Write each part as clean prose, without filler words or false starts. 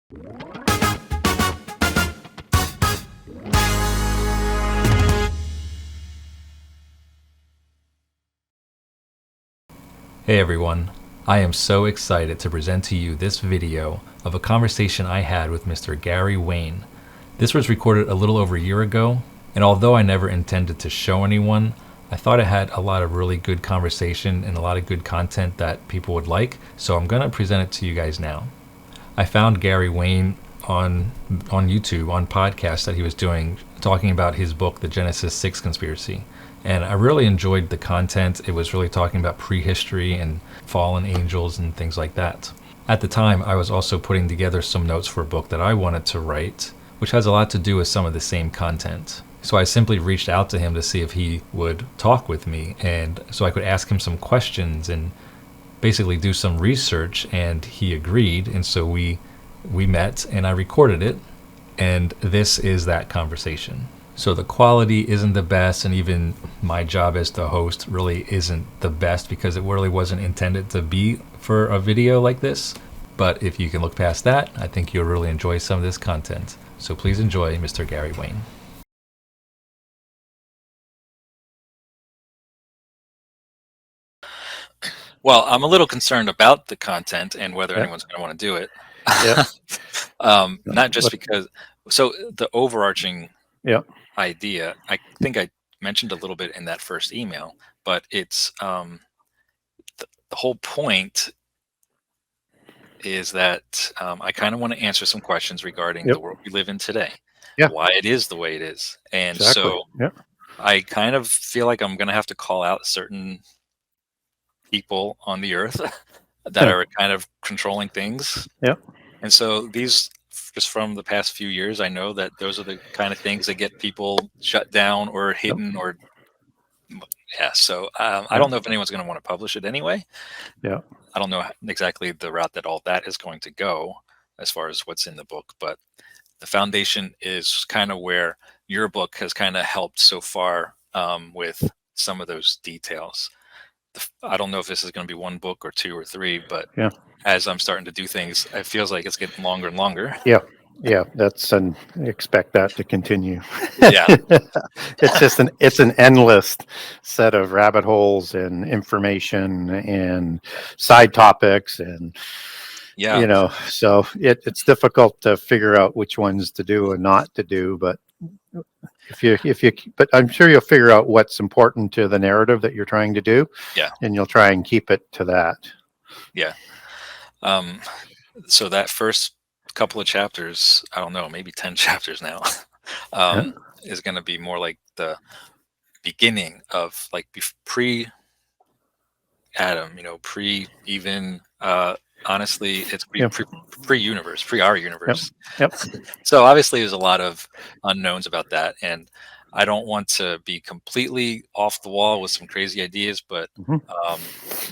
Hey everyone, I am so excited to present to you this video of a conversation I had with Mr. Gary Wayne. This was recorded a little over a year ago, and although I never intended to show anyone, I thought it had a lot of really good conversation and a lot of good content that people would like, so I'm going to present it to you guys now. I found Gary Wayne on YouTube, on podcasts that he was doing, talking about his book, The Genesis 6 Conspiracy. And I really enjoyed the content. It was really talking about prehistory and fallen angels and things like that. At the time, I was also putting together some notes for a book that I wanted to write, which has a lot to do with some of the same content. So I simply reached out to him to see if he would talk with me, and so I could ask him some questions and basically do some research, and he agreed, and so we met and I recorded it, and this is that conversation. So the quality isn't the best, and even my job as the host really isn't the best because it really wasn't intended to be for a video like this. But if you can look past that, I think you'll really enjoy some of this content. So please enjoy Mr. Gary Wayne. Well, I'm a little concerned about the content and whether anyone's going to want to do it. Not just because, so the overarching idea, I think I mentioned a little bit in that first email, but it's the whole point is that I kind of want to answer some questions regarding the world we live in today, why it is the way it is. And so I kind of feel like I'm going to have to call out certain people on the earth that are kind of controlling things. And so these, just from the past few years, I know that those are the kind of things that get people shut down or hidden or so I don't know if anyone's going to want to publish it anyway. I don't know exactly the route that all that is going to go as far as what's in the book, but the foundation is kind of where your book has kind of helped so far with some of those details. I don't know if this is going to be one book or two or three, but as I'm starting to do things, it feels like it's getting longer and longer. That's expect that to continue. It's an endless set of rabbit holes and information and side topics and so it's difficult to figure out which ones to do and not to do, but but I'm sure you'll figure out what's important to the narrative that you're trying to do, and you'll try and keep it to that. So that first couple of chapters, I don't know, maybe 10 chapters now, is going to be more like the beginning of like pre-Adam, pre even honestly, it's pre-universe, pre-our universe. So obviously there's a lot of unknowns about that, and I don't want to be completely off the wall with some crazy ideas, but I'm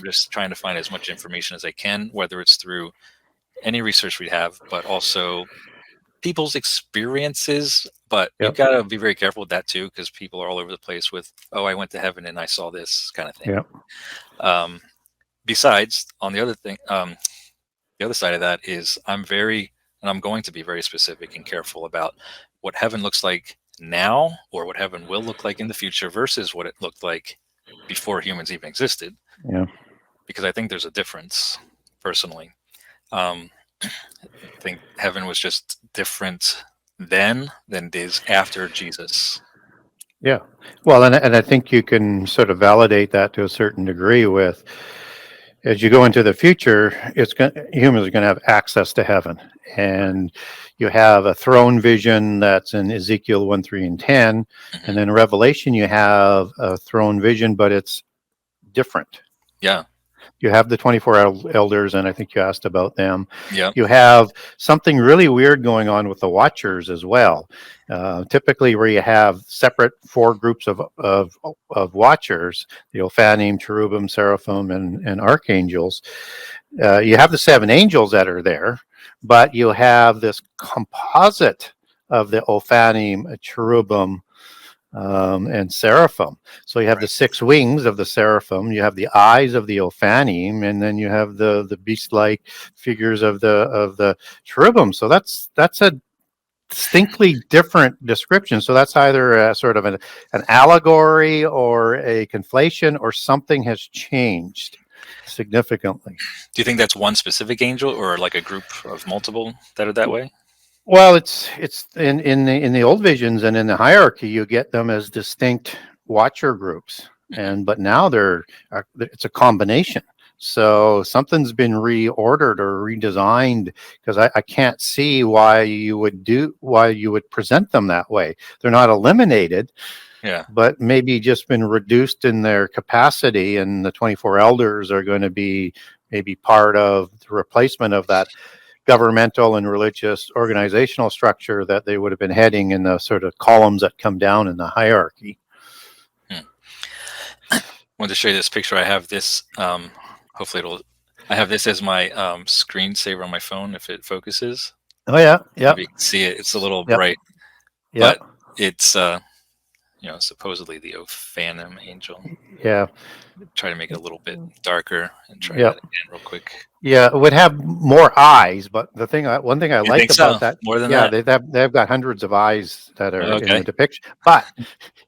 just trying to find as much information as I can, whether it's through any research we have, but also people's experiences. But you've got to be very careful with that too, because people are all over the place with, I went to heaven and I saw this kind of thing. Besides, on the other thing, the other side of that is I'm going to be very specific and careful about what heaven looks like now, or what heaven will look like in the future versus what it looked like before humans even existed. Because I think there's a difference, personally. I think heaven was just different then than it is after Jesus. Well, and I think you can sort of validate that to a certain degree with, as you go into the future, humans are going to have access to heaven, and you have a throne vision that's in Ezekiel 1, 3, and 10, and then Revelation you have a throne vision, but it's different. You have the 24 elders, and I think you asked about them. You have something really weird going on with the Watchers as well. Typically, where you have separate 4 groups of Watchers, the Ophanim, Cherubim, Seraphim, and Archangels. You have the 7 angels that are there, but you have this composite of the Ophanim, Cherubim, and seraphim. So you have the 6 wings of the seraphim, you have the eyes of the Ophanim, and then you have the beast-like figures of the cherubim. So that's a distinctly different description. So that's either a sort of an allegory or a conflation, or something has changed significantly. Do you think that's one specific angel, or like a group of multiple that are that way? Well, it's in the old visions and in the hierarchy, you get them as distinct watcher groups, but now it's a combination. So something's been reordered or redesigned, because I can't see why you would present them that way. They're not eliminated, but maybe just been reduced in their capacity, and the 24 elders are going to be maybe part of the replacement of that governmental and religious organizational structure that they would have been heading in the sort of columns that come down in the hierarchy. I wanted to show you this picture. I have this, hopefully I have this as my screensaver on my phone if it focuses. Oh yeah, yeah. You can see it. It's a little bright, but it's supposedly the Ophanim angel. Yeah. Try to make it a little bit darker and try that again real quick. Yeah, it would have more eyes, but one thing I like about that, more than that, they've got hundreds of eyes that are in the depiction. But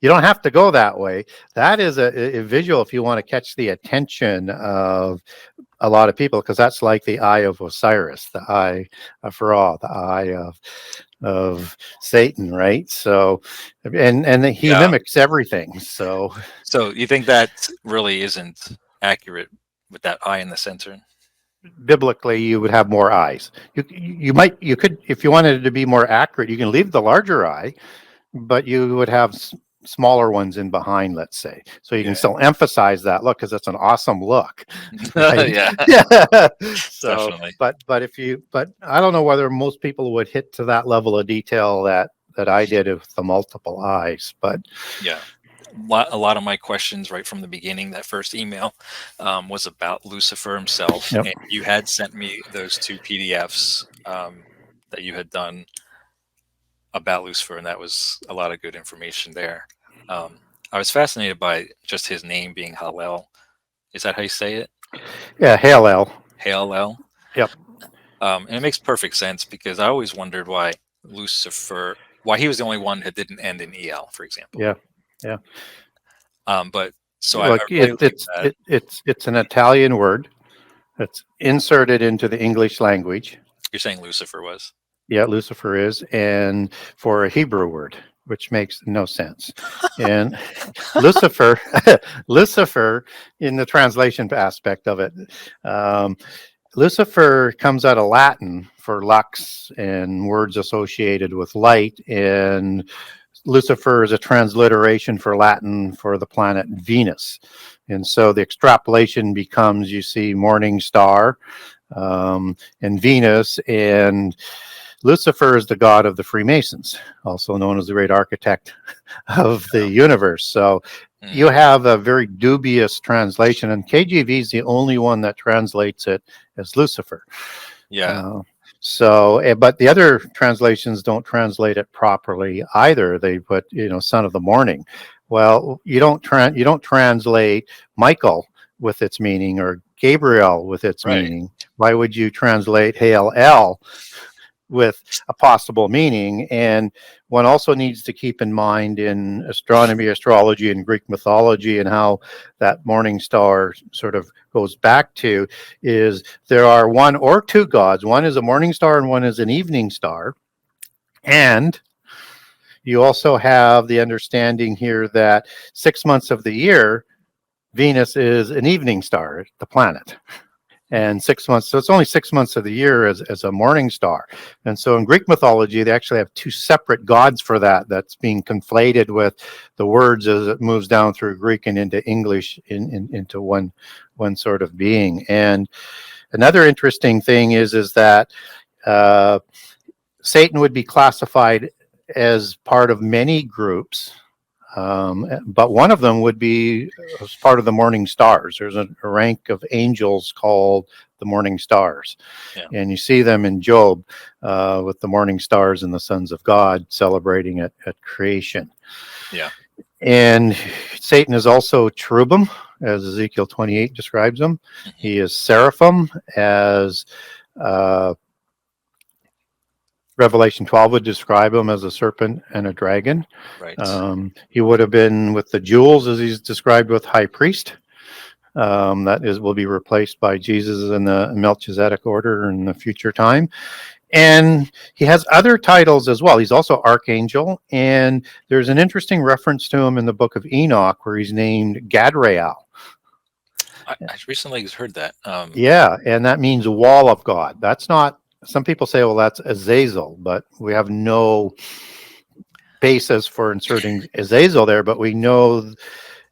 you don't have to go that way. That is a visual if you want to catch the attention of a lot of people, because that's like the eye of Osiris, the eye of Ra, the eye of Satan, right? So, and he mimics everything. So you think that really isn't accurate with that eye in the center? Biblically, you would have more eyes. You could, if you wanted it to be more accurate, you can leave the larger eye, but you would have smaller ones in behind, let's say, so you can still emphasize that look, because it's an awesome look. Right? So definitely. but I don't know whether most people would hit to that level of detail that I did with the multiple eyes, but a lot of my questions right from the beginning, that first email, was about Lucifer himself. And you had sent me those 2 PDFs that you had done about Lucifer, and that was a lot of good information there. I was fascinated by just his name being Hallel. Is that how you say it? Yeah, Hallel. Hallel. Yep. And it makes perfect sense, because I always wondered why he was the only one that didn't end in EL, for example. Yeah. But so look, it's an Italian word that's inserted into the English language. You're saying Lucifer was? Yeah, Lucifer is, and for a Hebrew word, which makes no sense. And Lucifer in the translation aspect of it, Lucifer comes out of Latin for lux and words associated with light, and Lucifer is a transliteration for Latin for the planet Venus. And so the extrapolation becomes, you see morning star and Venus, and Lucifer is the god of the Freemasons, also known as the great architect of the universe. So you have a very dubious translation, and KJV is the only one that translates it as Lucifer. But the other translations don't translate it properly either. They put, son of the morning. Well, you don't translate Michael with its meaning, or Gabriel with its meaning. Why would you translate Hallel with a possible meaning? And one also needs to keep in mind in astronomy, astrology, and Greek mythology, and how that morning star sort of goes back to, is there are 1 or 2 gods. One is a morning star and one is an evening star. And you also have the understanding here that 6 months of the year, Venus is an evening star, the planet. And 6 months, so it's only 6 months of the year as a morning star. And so in Greek mythology, they actually have 2 separate gods for that's being conflated with the words as it moves down through Greek and into English into one sort of being. And another interesting thing is that Satan would be classified as part of many groups, but one of them would be as part of the morning stars. There's a rank of angels called the morning stars, and you see them in Job with the morning stars and the sons of God celebrating at creation. And Satan is also cherubim, as Ezekiel 28 describes him. He is seraphim, as Revelation 12 would describe him as a serpent and a dragon. Right. He would have been with the jewels, as he's described with high priest. Will be replaced by Jesus in the Melchizedek order in the future time. And he has other titles as well. He's also archangel, and there's an interesting reference to him in the book of Enoch where he's named Gadrael. I recently heard that. Yeah, and that means wall of God. That's not, some people say, well, that's Azazel, but we have no basis for inserting Azazel there, but we know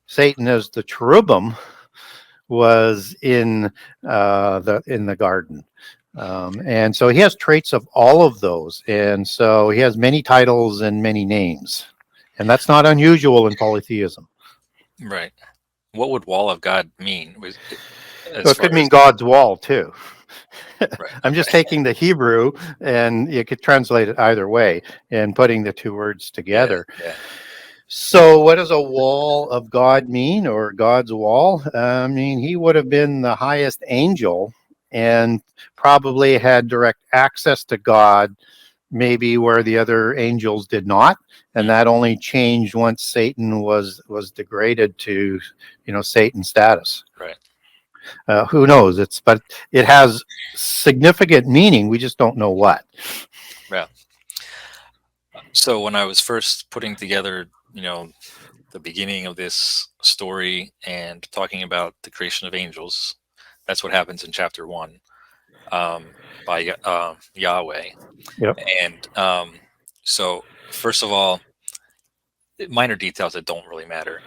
Satan as the cherubim was in the garden. And so he has traits of all of those. And so he has many titles and many names. And that's not unusual in polytheism. Right. What would wall of God mean? It could mean God's wall, too. Right. I'm just taking the Hebrew, and you could translate it either way, and putting the two words together. Yeah. So what does a wall of God mean, or God's wall? I mean, he would have been the highest angel and probably had direct access to God, maybe where the other angels did not. And that only changed once Satan was degraded to, Satan status. Right. Who knows? But it has significant meaning. We just don't know what. Yeah. So when I was first putting together, the beginning of this story and talking about the creation of angels, that's what happens in chapter 1 by Yahweh. Yep. And so first of all, minor details that don't really matter.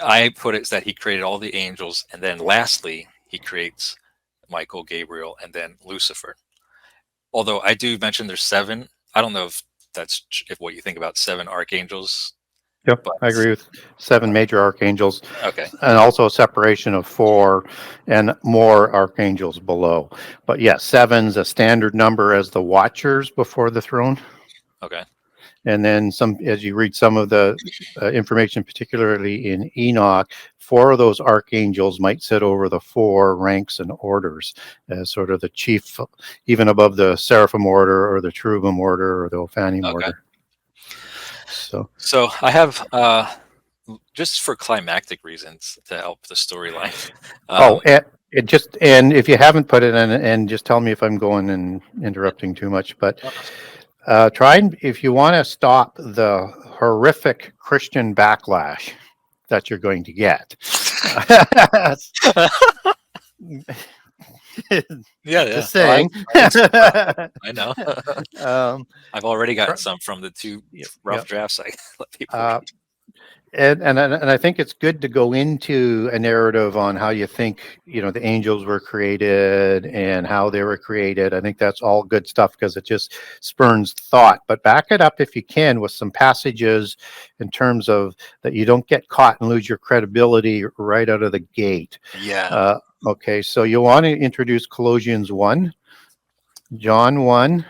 I put it that he created all the angels, and then lastly, he creates Michael, Gabriel, and then Lucifer. Although I do mention there's 7. I don't know if that's what you think about 7 archangels. Yep, I agree with 7 major archangels. Okay. And also a separation of 4 and more archangels below. But yes, 7's a standard number as the watchers before the throne. Okay. And then as you read some of the information, particularly in Enoch, 4 of those archangels might sit over the 4 ranks and orders as sort of the chief, even above the seraphim order or the cherubim order or the Ophanim order. So I have, just for climactic reasons to help the storyline. And if you haven't put it in, and just tell me if I'm going and interrupting too much, but if you want to stop the horrific Christian backlash that you're going to get. Just saying. I know. I've already gotten some from the 2 rough drafts I let people read. And I think it's good to go into a narrative on how you think, the angels were created and how they were created. I think that's all good stuff because it just spurns thought. But back it up if you can with some passages in terms of that you don't get caught and lose your credibility right out of the gate. Yeah. Okay, so you want to introduce Colossians 1, John 1,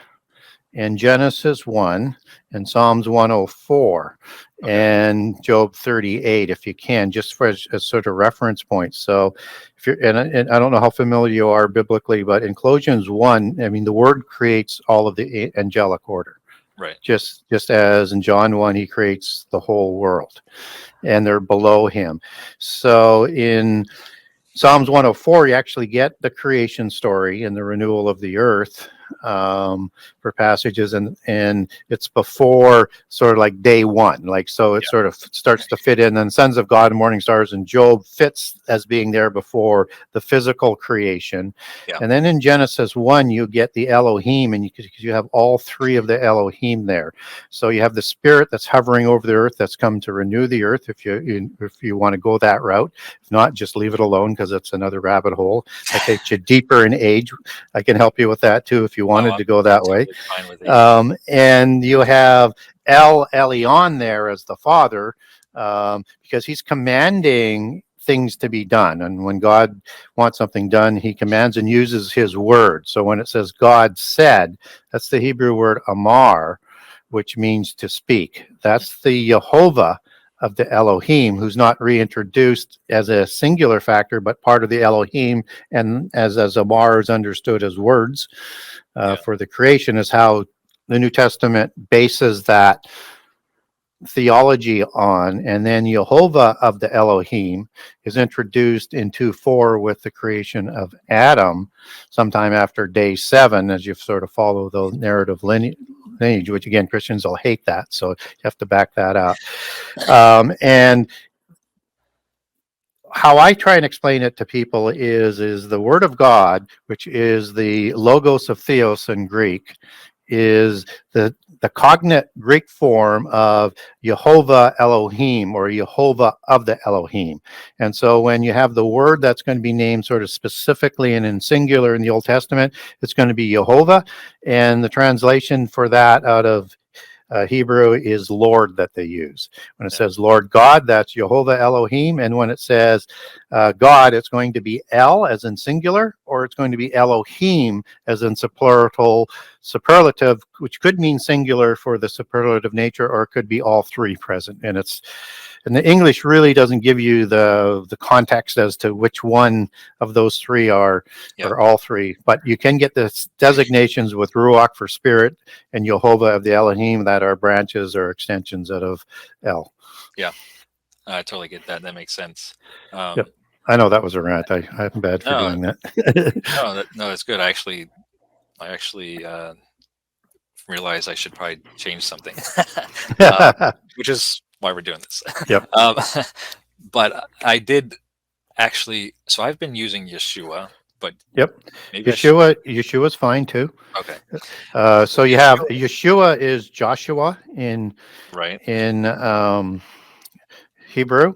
and Genesis 1, and Psalms 104, and Job 38, if you can, just for a sort of reference point. So, if you're, and I don't know how familiar you are biblically, but in Colossians 1, I mean, the Word creates all of the angelic order. Right. Just as in John 1, he creates the whole world, and they're below him. So in Psalms 104, you actually get the creation story and the renewal of the earth for passages, and it's before sort of like day 1, so it sort of starts to fit in. And Sons of God and Morning Stars and Job fits as being there before the physical creation. And then in Genesis 1 you get the Elohim, and you have all 3 of the Elohim there. So you have the spirit that's hovering over the earth that's come to renew the earth, if you want to go that route. If not, just leave it alone because it's another rabbit hole that takes you deeper in age. I can help you with that too if you wanted to go that way. And you have El Elyon there as the Father, because he's commanding things to be done. And when God wants something done, he commands and uses his word. So when it says God said, that's the Hebrew word amar, which means to speak. That's the Yehovah of the Elohim, who's not reintroduced as a singular factor, but part of the Elohim, and as Amar is understood as words for the creation, is how the New Testament bases that theology on. And then Jehovah of the Elohim is introduced in 2:4 with the creation of Adam sometime after day 7, as you sort of follow the narrative lineage, which again, Christians will hate that, so you have to back that up. And how I try and explain it to people is the word of God, which is the logos of theos in Greek, is the cognate Greek form of Jehovah Elohim, or Jehovah of the Elohim. And so when you have the word that's going to be named sort of specifically and in singular in the Old Testament, it's going to be Jehovah. And the translation for that out of Hebrew is Lord that they use. When it says Lord God, that's Jehovah Elohim. And when it says God, it's going to be El as in singular, or it's going to be Elohim as in superlative, which could mean singular for the superlative nature, or it could be all three present. And the English really doesn't give you the context as to which one of those three are, or all three. But you can get the designations with Ruach for spirit and Jehovah of the Elohim that are branches or extensions out of El. Yeah, I totally get that. That makes sense. Yep. I know that was a rant. I'm bad for doing that. No, it's good. I actually realized I should probably change something, which is why we're doing this. Yep. But I did actually. So I've been using Yeshua, but maybe Yeshua's fine too. Okay. So you have Yeshua is Joshua in Hebrew,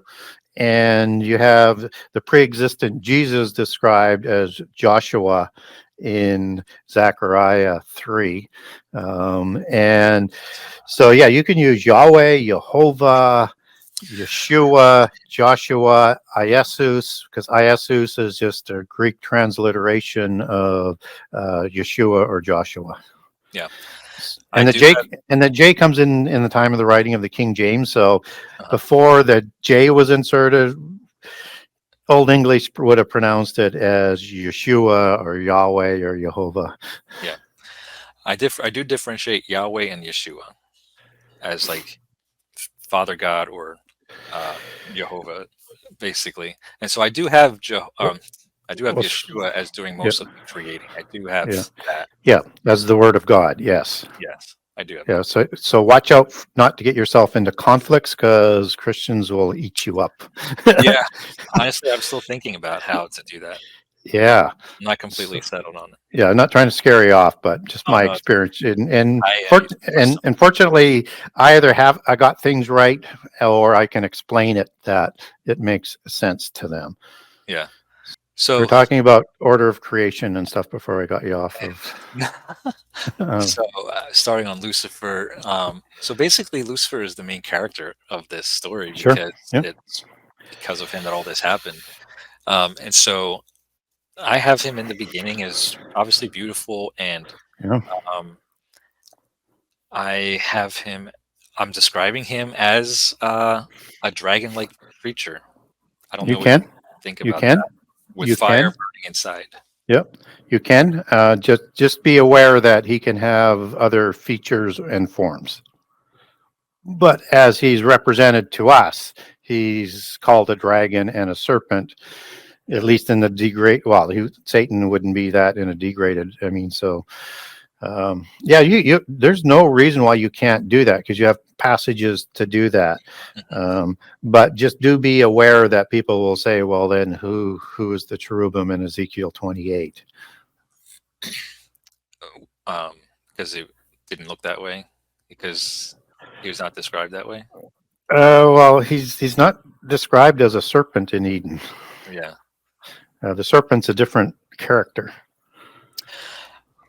and you have the pre-existent Jesus described as Joshua in Zechariah 3. And so, you can use Yahweh, Jehovah, Yeshua, Joshua, Iesus, because Iesus is just a Greek transliteration of Yeshua or Joshua. Yeah. And the J comes in the time of the writing of the King James. So before the J was inserted, Old English would have pronounced it as Yeshua or Yahweh or Jehovah. Yeah. I do differentiate Yahweh and Yeshua as like Father God or Jehovah, basically. And so I do have Yeshua as doing most of the creating. I do have that. Yeah, that's the word of God. Yes. Yes, I do have that. So watch out not to get yourself into conflicts, because Christians will eat you up. Yeah. Honestly, I'm still thinking about how to do that. Yeah. I'm not completely settled on it. Yeah, I'm not trying to scare you off, but just my experience. And fortunately, I got things right, or I can explain it that it makes sense to them. Yeah. So we're talking about order of creation and stuff before I got you off of. So starting on Lucifer. So basically, Lucifer is the main character of this story because it's because of him that all this happened. And so I have him in the beginning as obviously beautiful, and I'm describing him as a dragon-like creature. I don't know what you think about that. With fire burning inside. Yep, you can. Just be aware that he can have other features and forms. But as he's represented to us, he's called a dragon and a serpent, at least in the Satan wouldn't be that in a degraded. I mean, so there's no reason why you can't do that, because you have passages to do that. But just do be aware that people will say, well, then who is the cherubim in Ezekiel 28? Because it didn't look that way, because he was not described that way. Well, he's not described as a serpent in Eden. Yeah. The serpent's a different character.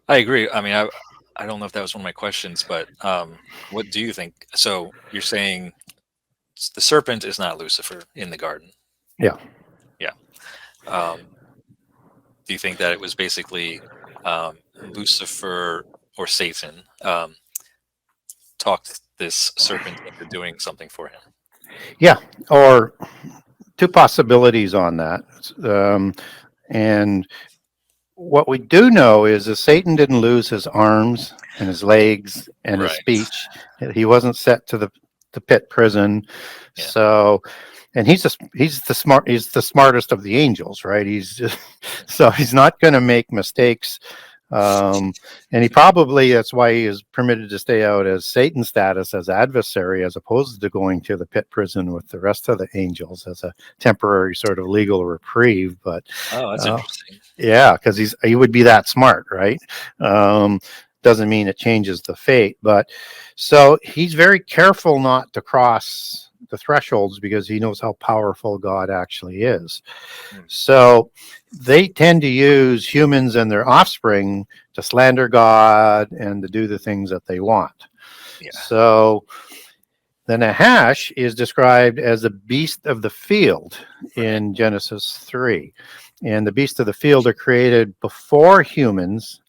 I agree. I mean, I don't know if that was one of my questions, but what do you think? So you're saying the serpent is not Lucifer in the garden? Yeah. Yeah. Do you think that it was basically Lucifer or Satan talked this serpent into doing something for him? Yeah, or two possibilities on that. And what we do know is that Satan didn't lose his arms and his legs and his Right. speech. He wasn't set to the pit prison. Yeah. So, and he's the smartest of the angels, right? He's just, so he's not going to make mistakes. And he probably, that's why he is permitted to stay out as Satan's status as adversary, as opposed to going to the pit prison with the rest of the angels as a temporary sort of legal reprieve. But Oh, that's interesting. yeah, because he would be that smart, right? Doesn't mean it changes the fate, but so he's very careful not to cross the thresholds because he knows how powerful God actually is. So they tend to use humans and their offspring to slander God and to do the things that they want. Yeah. So the Nahash is described as a beast of the field in Genesis 3. And the beasts of the field are created before humans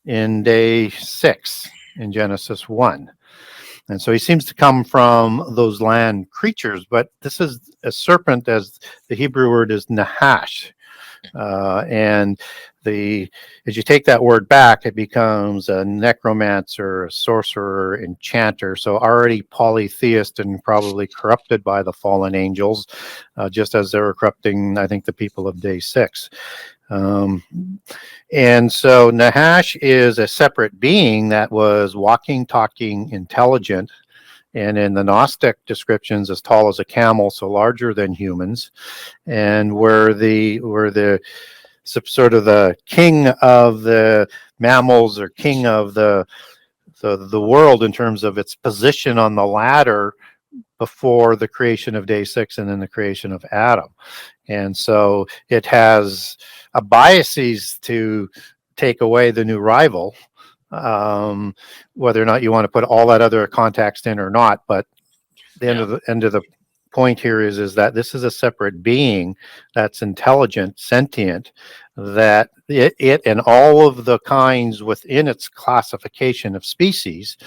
in day 6 in Genesis 1. And so he seems to come from those land creatures, but this is a serpent, as the Hebrew word is Nahash. And as you take that word back, it becomes a necromancer, a sorcerer, enchanter. So already polytheist and probably corrupted by the fallen angels, just as they were corrupting, I think, the people of day 6. And so Nahash is a separate being that was walking, talking, intelligent, and in the Gnostic descriptions, as tall as a camel, so larger than humans, and were the sort of the king of the mammals, or king of the world in terms of its position on the ladder before the creation of day 6 and then the creation of Adam. And so it has a biases to take away the new rival, whether or not you want to put all that other context in or not. But the end of the point here is that this is a separate being that's intelligent, sentient, that it and all of the kinds within its classification of species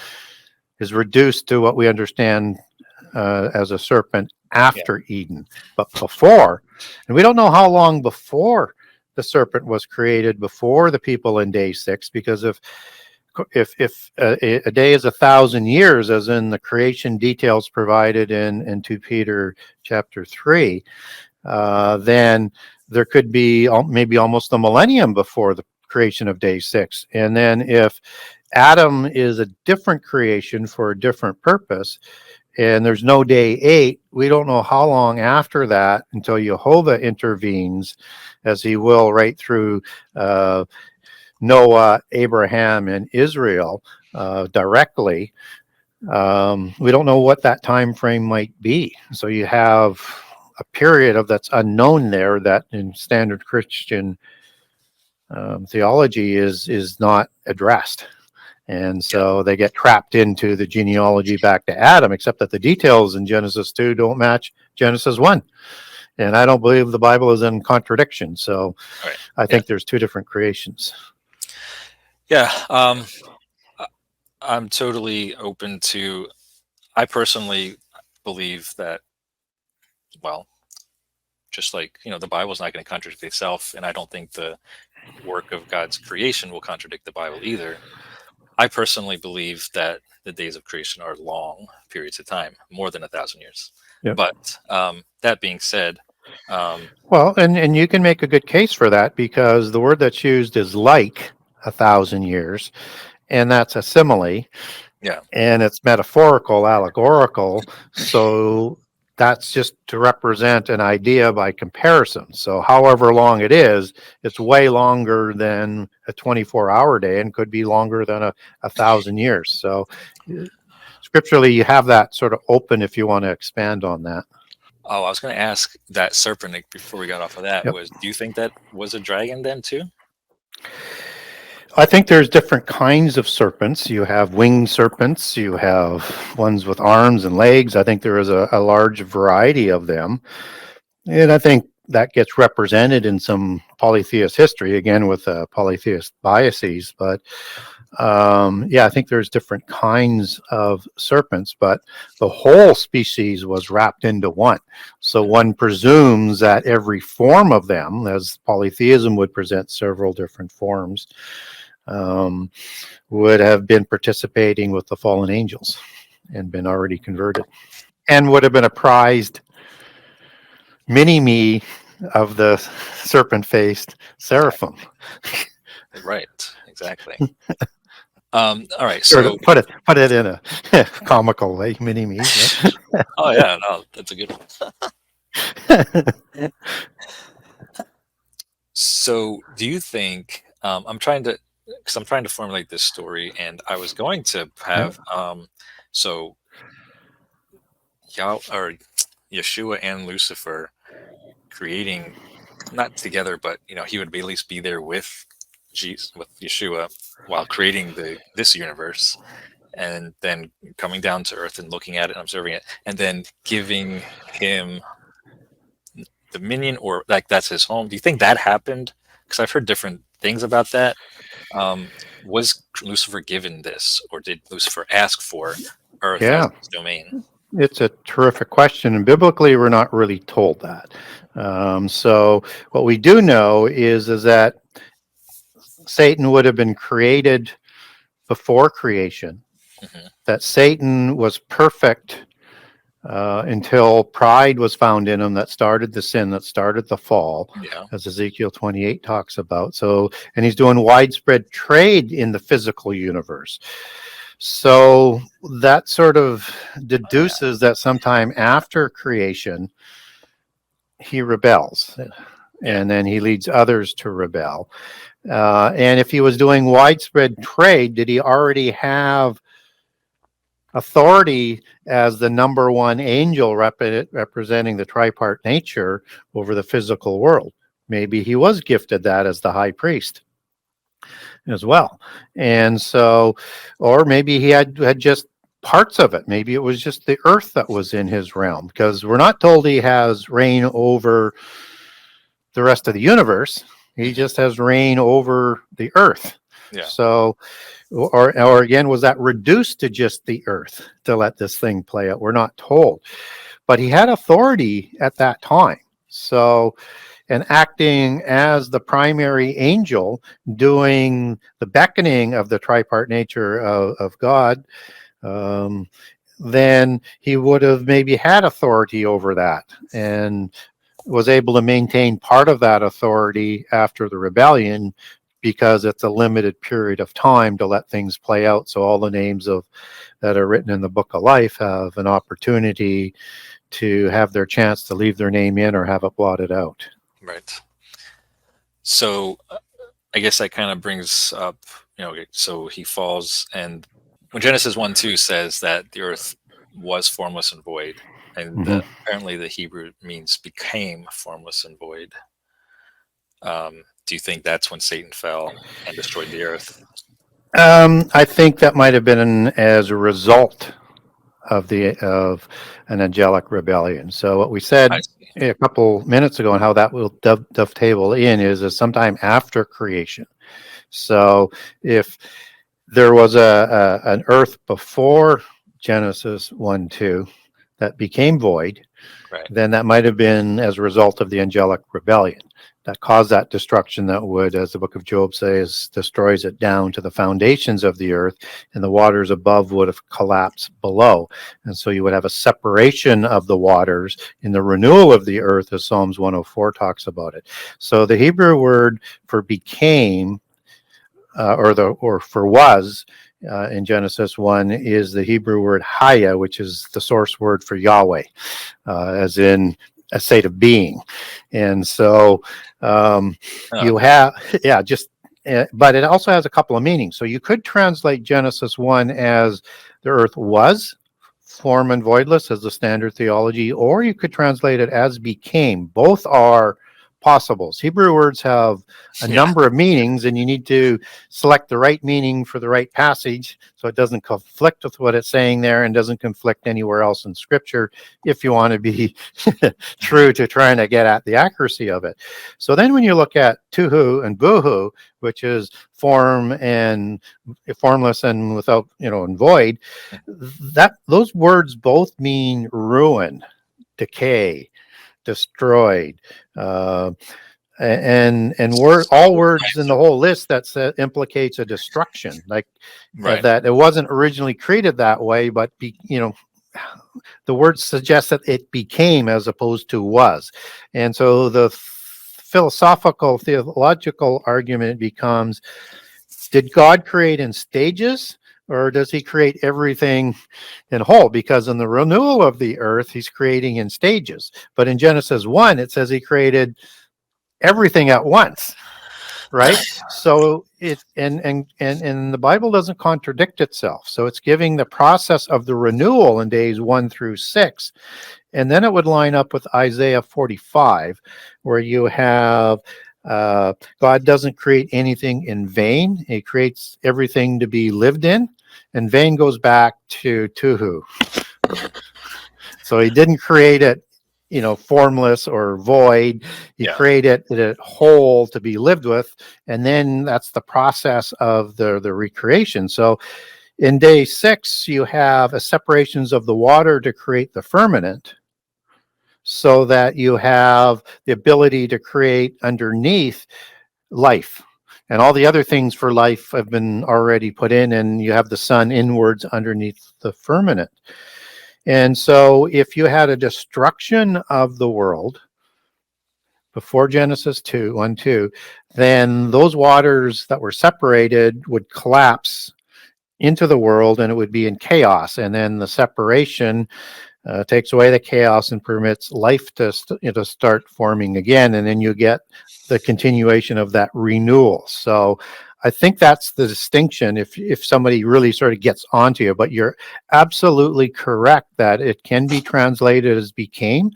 is reduced to what we understand as a serpent after Eden. But before, and we don't know how long before the serpent was created, before the people in day 6, because if a day is 1,000 years, as in the creation details provided in 2 Peter chapter 3, then there could be maybe almost a millennium before the creation of day 6. And then if Adam is a different creation for a different purpose, and there's no day 8, we don't know how long after that until Jehovah intervenes, as he will right through Noah, Abraham, and Israel directly. We don't know what that time frame might be. So you have a period of that's unknown there that in standard Christian theology is not addressed. And so they get trapped into the genealogy back to Adam, except that the details in Genesis 2 don't match Genesis 1. And I don't believe the Bible is in contradiction. So I think there's two different creations. Yeah. I'm totally open to, I personally believe that, well, just like, the Bible's not going to contradict itself, and I don't think the work of God's creation will contradict the Bible either. I personally believe that the days of creation are long periods of time, more than 1,000 years. Yep. But that being said, well, and you can make a good case for that, because the word that's used is like 1,000 years, and that's a simile. Yeah. And it's metaphorical, allegorical. So that's just to represent an idea by comparison. So however long it is, it's way longer than a 24-hour day and could be longer than 1,000 years. So scripturally, you have that sort of open if you want to expand on that. Oh, I was going to ask that serpent before we got off of that. Yep. Do you think that was a dragon then too? I think there's different kinds of serpents. You have winged serpents. You have ones with arms and legs. I think there is a large variety of them. And I think that gets represented in some polytheist history, again, with polytheist biases. But I think there's different kinds of serpents, but the whole species was wrapped into one. So one presumes that every form of them, as polytheism would present several different forms, would have been participating with the fallen angels and been already converted, and would have been a prized mini-me of the serpent-faced seraphim. Right, exactly. All right, Sort so of put it in a comical way, mini-me. Yeah. oh yeah, no, that's a good one. So do you think I'm trying to formulate this story, and I was going to have so Yeshua and Lucifer creating, not together, but he would at least be there with Jesus, with Yeshua, while creating this universe, and then coming down to earth and looking at it and observing it, and then giving him dominion, or like that's his home. Do you think that happened? Because I've heard different things about that. Was Lucifer given this, or did Lucifer ask for earth as his domain? It's a terrific question, and biblically we're not really told that. So what we do know is that Satan would have been created before creation, that Satan was perfect until pride was found in him, that started the sin, that started the fall, as Ezekiel 28 talks about. So, and he's doing widespread trade in the physical universe. So that sort of deduces that sometime after creation, he rebels, and then he leads others to rebel. And if he was doing widespread trade, did he already have authority as the number one angel representing the tripart nature over the physical world? Maybe he was gifted that as the high priest as well. And so, or maybe he had just parts of it. Maybe it was just the earth that was in his realm, because we're not told he has reign over the rest of the universe. He just has reign over the earth. So, or again, was that reduced to just the earth to let this thing play out? We're not told, but he had authority at that time. So, and acting as the primary angel, doing the beckoning of the tripart nature of God, then he would have maybe had authority over that, and was able to maintain part of that authority after the rebellion, because it's a limited period of time to let things play out. So all the names that are written in the book of life have an opportunity to have their chance to leave their name in or have it blotted out. Right. So I guess that kind of brings up, so he falls, and when Genesis 1:2 says that the earth was formless and void, and apparently the Hebrew means became formless and void. Do you think that's when Satan fell and destroyed the earth? I think that might have been as a result of an angelic rebellion. So what we said a couple minutes ago, and how that will dovetail in, is sometime after creation. So if there was an earth before Genesis 1:2 that became void, then that might have been as a result of the angelic rebellion that caused that destruction, that would, as the book of Job says, destroys it down to the foundations of the earth, and the waters above would have collapsed below. And so you would have a separation of the waters in the renewal of the earth, as Psalms 104 talks about it. So the Hebrew word for became, or for was, in Genesis 1 is the Hebrew word haya, which is the source word for Yahweh, as in a state of being. And so you have, but it also has a couple of meanings. So you could translate Genesis 1 as the earth was form and voidless, as the standard theology, or you could translate it as became. Both are possibles. Hebrew words have a number of meanings, and you need to select the right meaning for the right passage so it doesn't conflict with what it's saying there and doesn't conflict anywhere else in Scripture if you want to be true to trying to get at the accuracy of it. So then when you look at tuhu and buhu, which is form and formless and without, and void, that those words both mean ruin, decay, destroyed, and all words in the whole list that implicates a destruction, like that it wasn't originally created that way, but the word suggests that it became as opposed to was. And so the philosophical, theological argument becomes, did God create in stages, or does he create everything in whole? Because in the renewal of the earth, he's creating in stages. But in Genesis 1, it says he created everything at once, right? So and the Bible doesn't contradict itself. So it's giving the process of the renewal in days 1 through 6. And then it would line up with Isaiah 45, where you have God doesn't create anything in vain. He creates everything to be lived in. And vain goes back to tuhu. So he didn't create it, formless or void. He created it whole to be lived with. And then that's the process of the recreation. So in day 6, you have a separations of the water to create the firmament, so that you have the ability to create underneath life. And all the other things for life have been already put in, and you have the sun inwards underneath the firmament. And so if you had a destruction of the world before Genesis 1:2, then those waters that were separated would collapse into the world, and it would be in chaos. And then the separation takes away the chaos and permits life to start forming again, and then you get the continuation of that renewal. So I think that's the distinction if somebody really sort of gets onto you. But you're absolutely correct that it can be translated as became.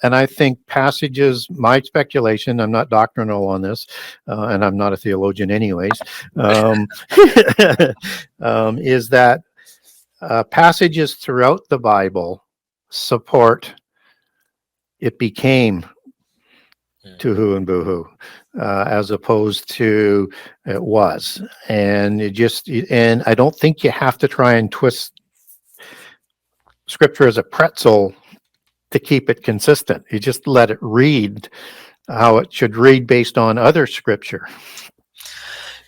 And I think passages, my speculation, I'm not doctrinal on this, and I'm not a theologian anyways, is that passages throughout the Bible support it became tuhu and buhu, as opposed to it was. And and I don't think you have to try and twist Scripture as a pretzel to keep it consistent. You just let it read how it should read based on other Scripture.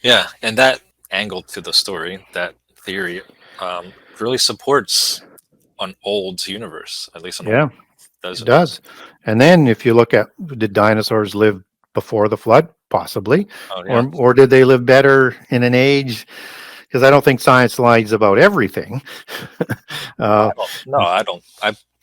Yeah, and that angle to the story, that theory, really supports an old universe, at least. It does. And then if you look at, did dinosaurs live before the flood? Possibly. Or did they live better in an age? Because I don't think science lies about everything. I don't.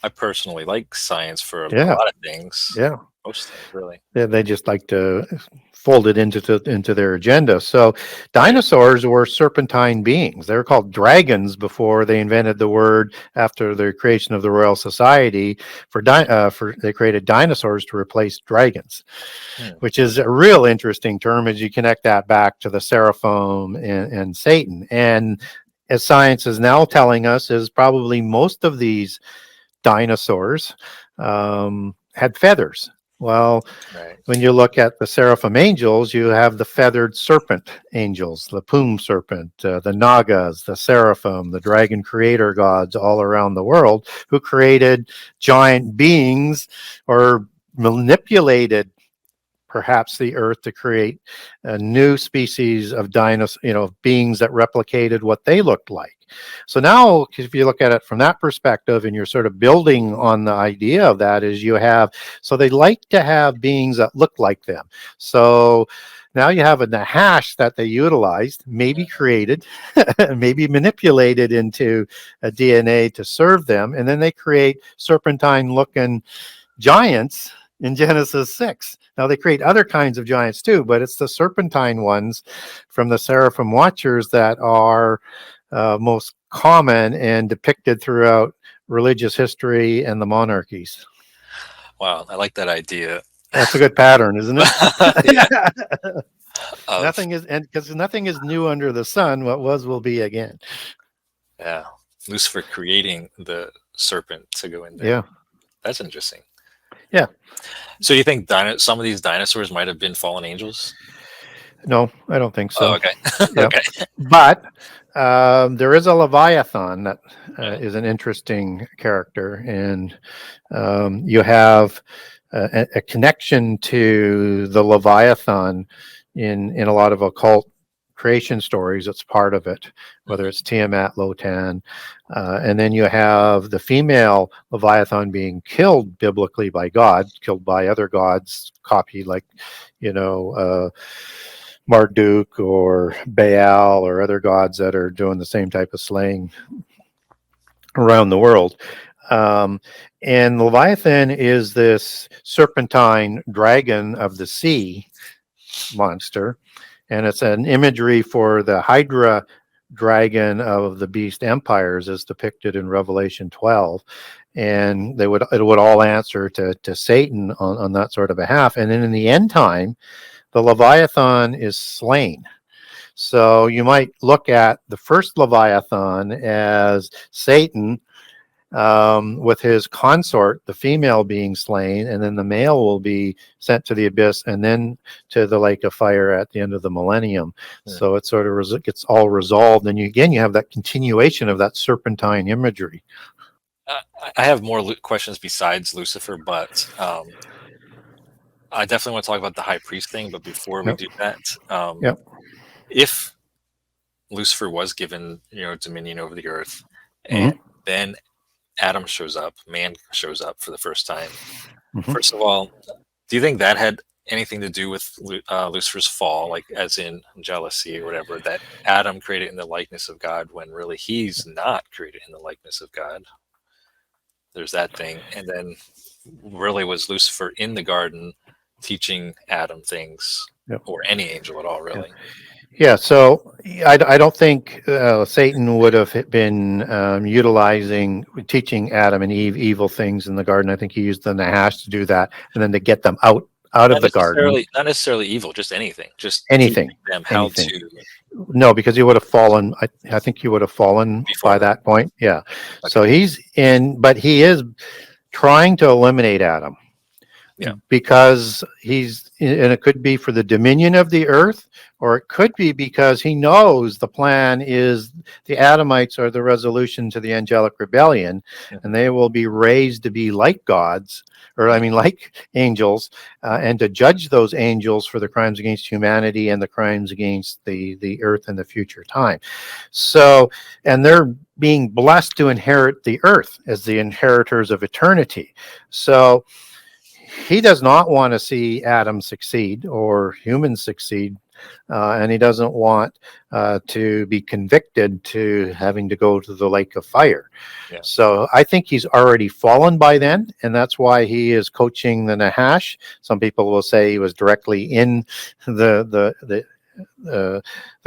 I personally like science for a lot of things. Yeah. Most things, really. They just like to fold it into their agenda. So dinosaurs were serpentine beings. They were called dragons before they invented the word after the creation of the Royal Society. They created dinosaurs to replace dragons, which is a real interesting term as you connect that back to the seraphim and Satan. And as science is now telling us, is probably most of these dinosaurs had feathers. Well, when you look at the seraphim angels, you have the feathered serpent angels, the Pum serpent, the Nagas, the seraphim, the dragon creator gods all around the world, who created giant beings or manipulated perhaps the earth to create a new species of beings that replicated what they looked like. So now, if you look at it from that perspective, and you're sort of building on the idea of that, so they like to have beings that look like them. So now you have a Nahash that they utilized, maybe created, maybe manipulated into a DNA to serve them, and then they create serpentine-looking giants in Genesis 6. Now they create other kinds of giants too, but it's the serpentine ones from the Seraphim Watchers that are most common and depicted throughout religious history and the monarchies. Wow, I like that idea. That's a good pattern, isn't it? Yeah. Nothing is, and because nothing is new under the sun. What was will be again. Yeah. Lucifer creating the serpent to go in there. Yeah. That's interesting. Yeah. So you think some of these dinosaurs might have been fallen angels? No, I don't think so. Oh, okay. Yeah. Okay. But there is a Leviathan that is an interesting character, and you have a connection to the Leviathan in a lot of occult creation stories. It's part of it, whether it's Tiamat, Lotan, and then you have the female Leviathan being killed biblically by God, killed by other gods, copied like, Marduk or Baal or other gods that are doing the same type of slaying around the world. And Leviathan is this serpentine dragon of the sea monster, and it's an imagery for the Hydra dragon of the beast empires as depicted in Revelation 12. And it would all answer to Satan on that sort of behalf. And then in the end time, the Leviathan is slain. So you might look at the first Leviathan as Satan with his consort, the female, being slain, and then the male will be sent to the abyss and then to the lake of fire at the end of the millennium. Yeah. So it sort of gets all resolved, and you have that continuation of that serpentine imagery. I have more questions besides Lucifer, but I definitely want to talk about the high priest thing. But before we do that, if Lucifer was given, dominion over the earth, and then Adam shows up, man shows up for the first time. First of all, do you think that had anything to do with Lucifer's fall, like as in jealousy or whatever, that Adam created in the likeness of God when really he's not created in the likeness of God? There's that thing. And then really, was Lucifer in the garden teaching Adam things, or any angel at all, really? Yeah, so I don't think Satan would have been teaching Adam and Eve evil things in the garden. I think he used the Nahash to do that, and then to get them out of the garden. Not necessarily evil, just anything. Just anything. Them how to. No, because he would have fallen. I think he would have fallen by that point. Yeah. Okay. So he's in, but he is trying to eliminate Adam. Yeah. Because and it could be for the dominion of the earth, or it could be because he knows the plan is the Adamites are the resolution to the angelic rebellion, and they will be raised to be like gods, like angels, and to judge those angels for the crimes against humanity and the crimes against the earth in the future time. So, and they're being blessed to inherit the earth as the inheritors of eternity. So he does not want to see Adam succeed or humans succeed, and he doesn't want to be convicted to having to go to the lake of fire. Yeah. So I think he's already fallen by then, and that's why he is coaching the Nahash. Some people will say he was directly in the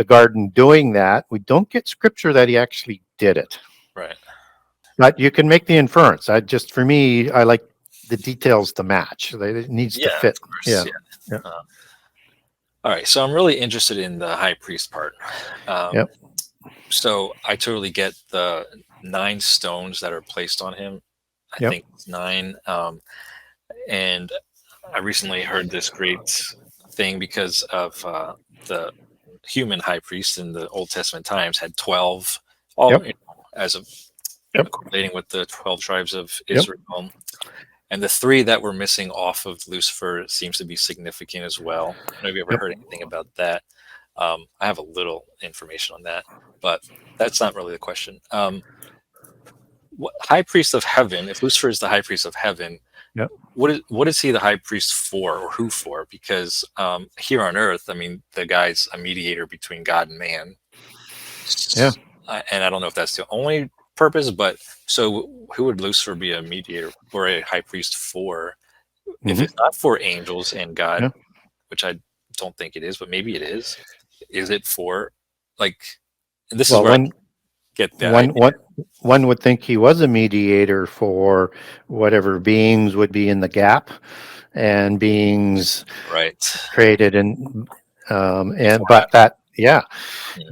garden doing that. We don't get scripture that he actually did it. Right. But you can make the inference. For me, I like the details to match. It needs to fit. Of course, yeah. All right, so I'm really interested in the high priest part. So I totally get the 9 stones that are placed on him. I think it's 9. And I recently heard this great thing because of the human high priest in the Old Testament times had 12, as of correlating with the 12 tribes of Israel. And the 3 that were missing off of Lucifer seems to be significant as well. Have you ever heard anything about that? I have a little information on that, but that's not really the question. High priest of heaven, if Lucifer is the high priest of heaven, what is he the high priest for, or who for? Because here on earth, the guy's a mediator between God and man. Yeah. And I don't know if that's the only purpose, but so who would Lucifer be a mediator or a high priest for? If it's not for angels and God, which I don't think it is, but maybe it is it for, like, and this is where get the idea. One would think he was a mediator for whatever beings would be in the gap, and beings Right. created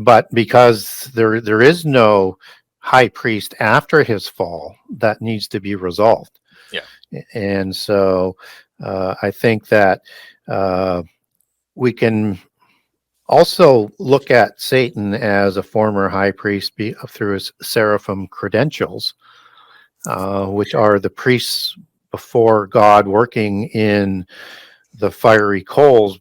but because there is no high priest after his fall, that needs to be resolved. Yeah. And so I think that we can also look at Satan as a former high priest through his seraphim credentials, which are the priests before God working in the fiery coals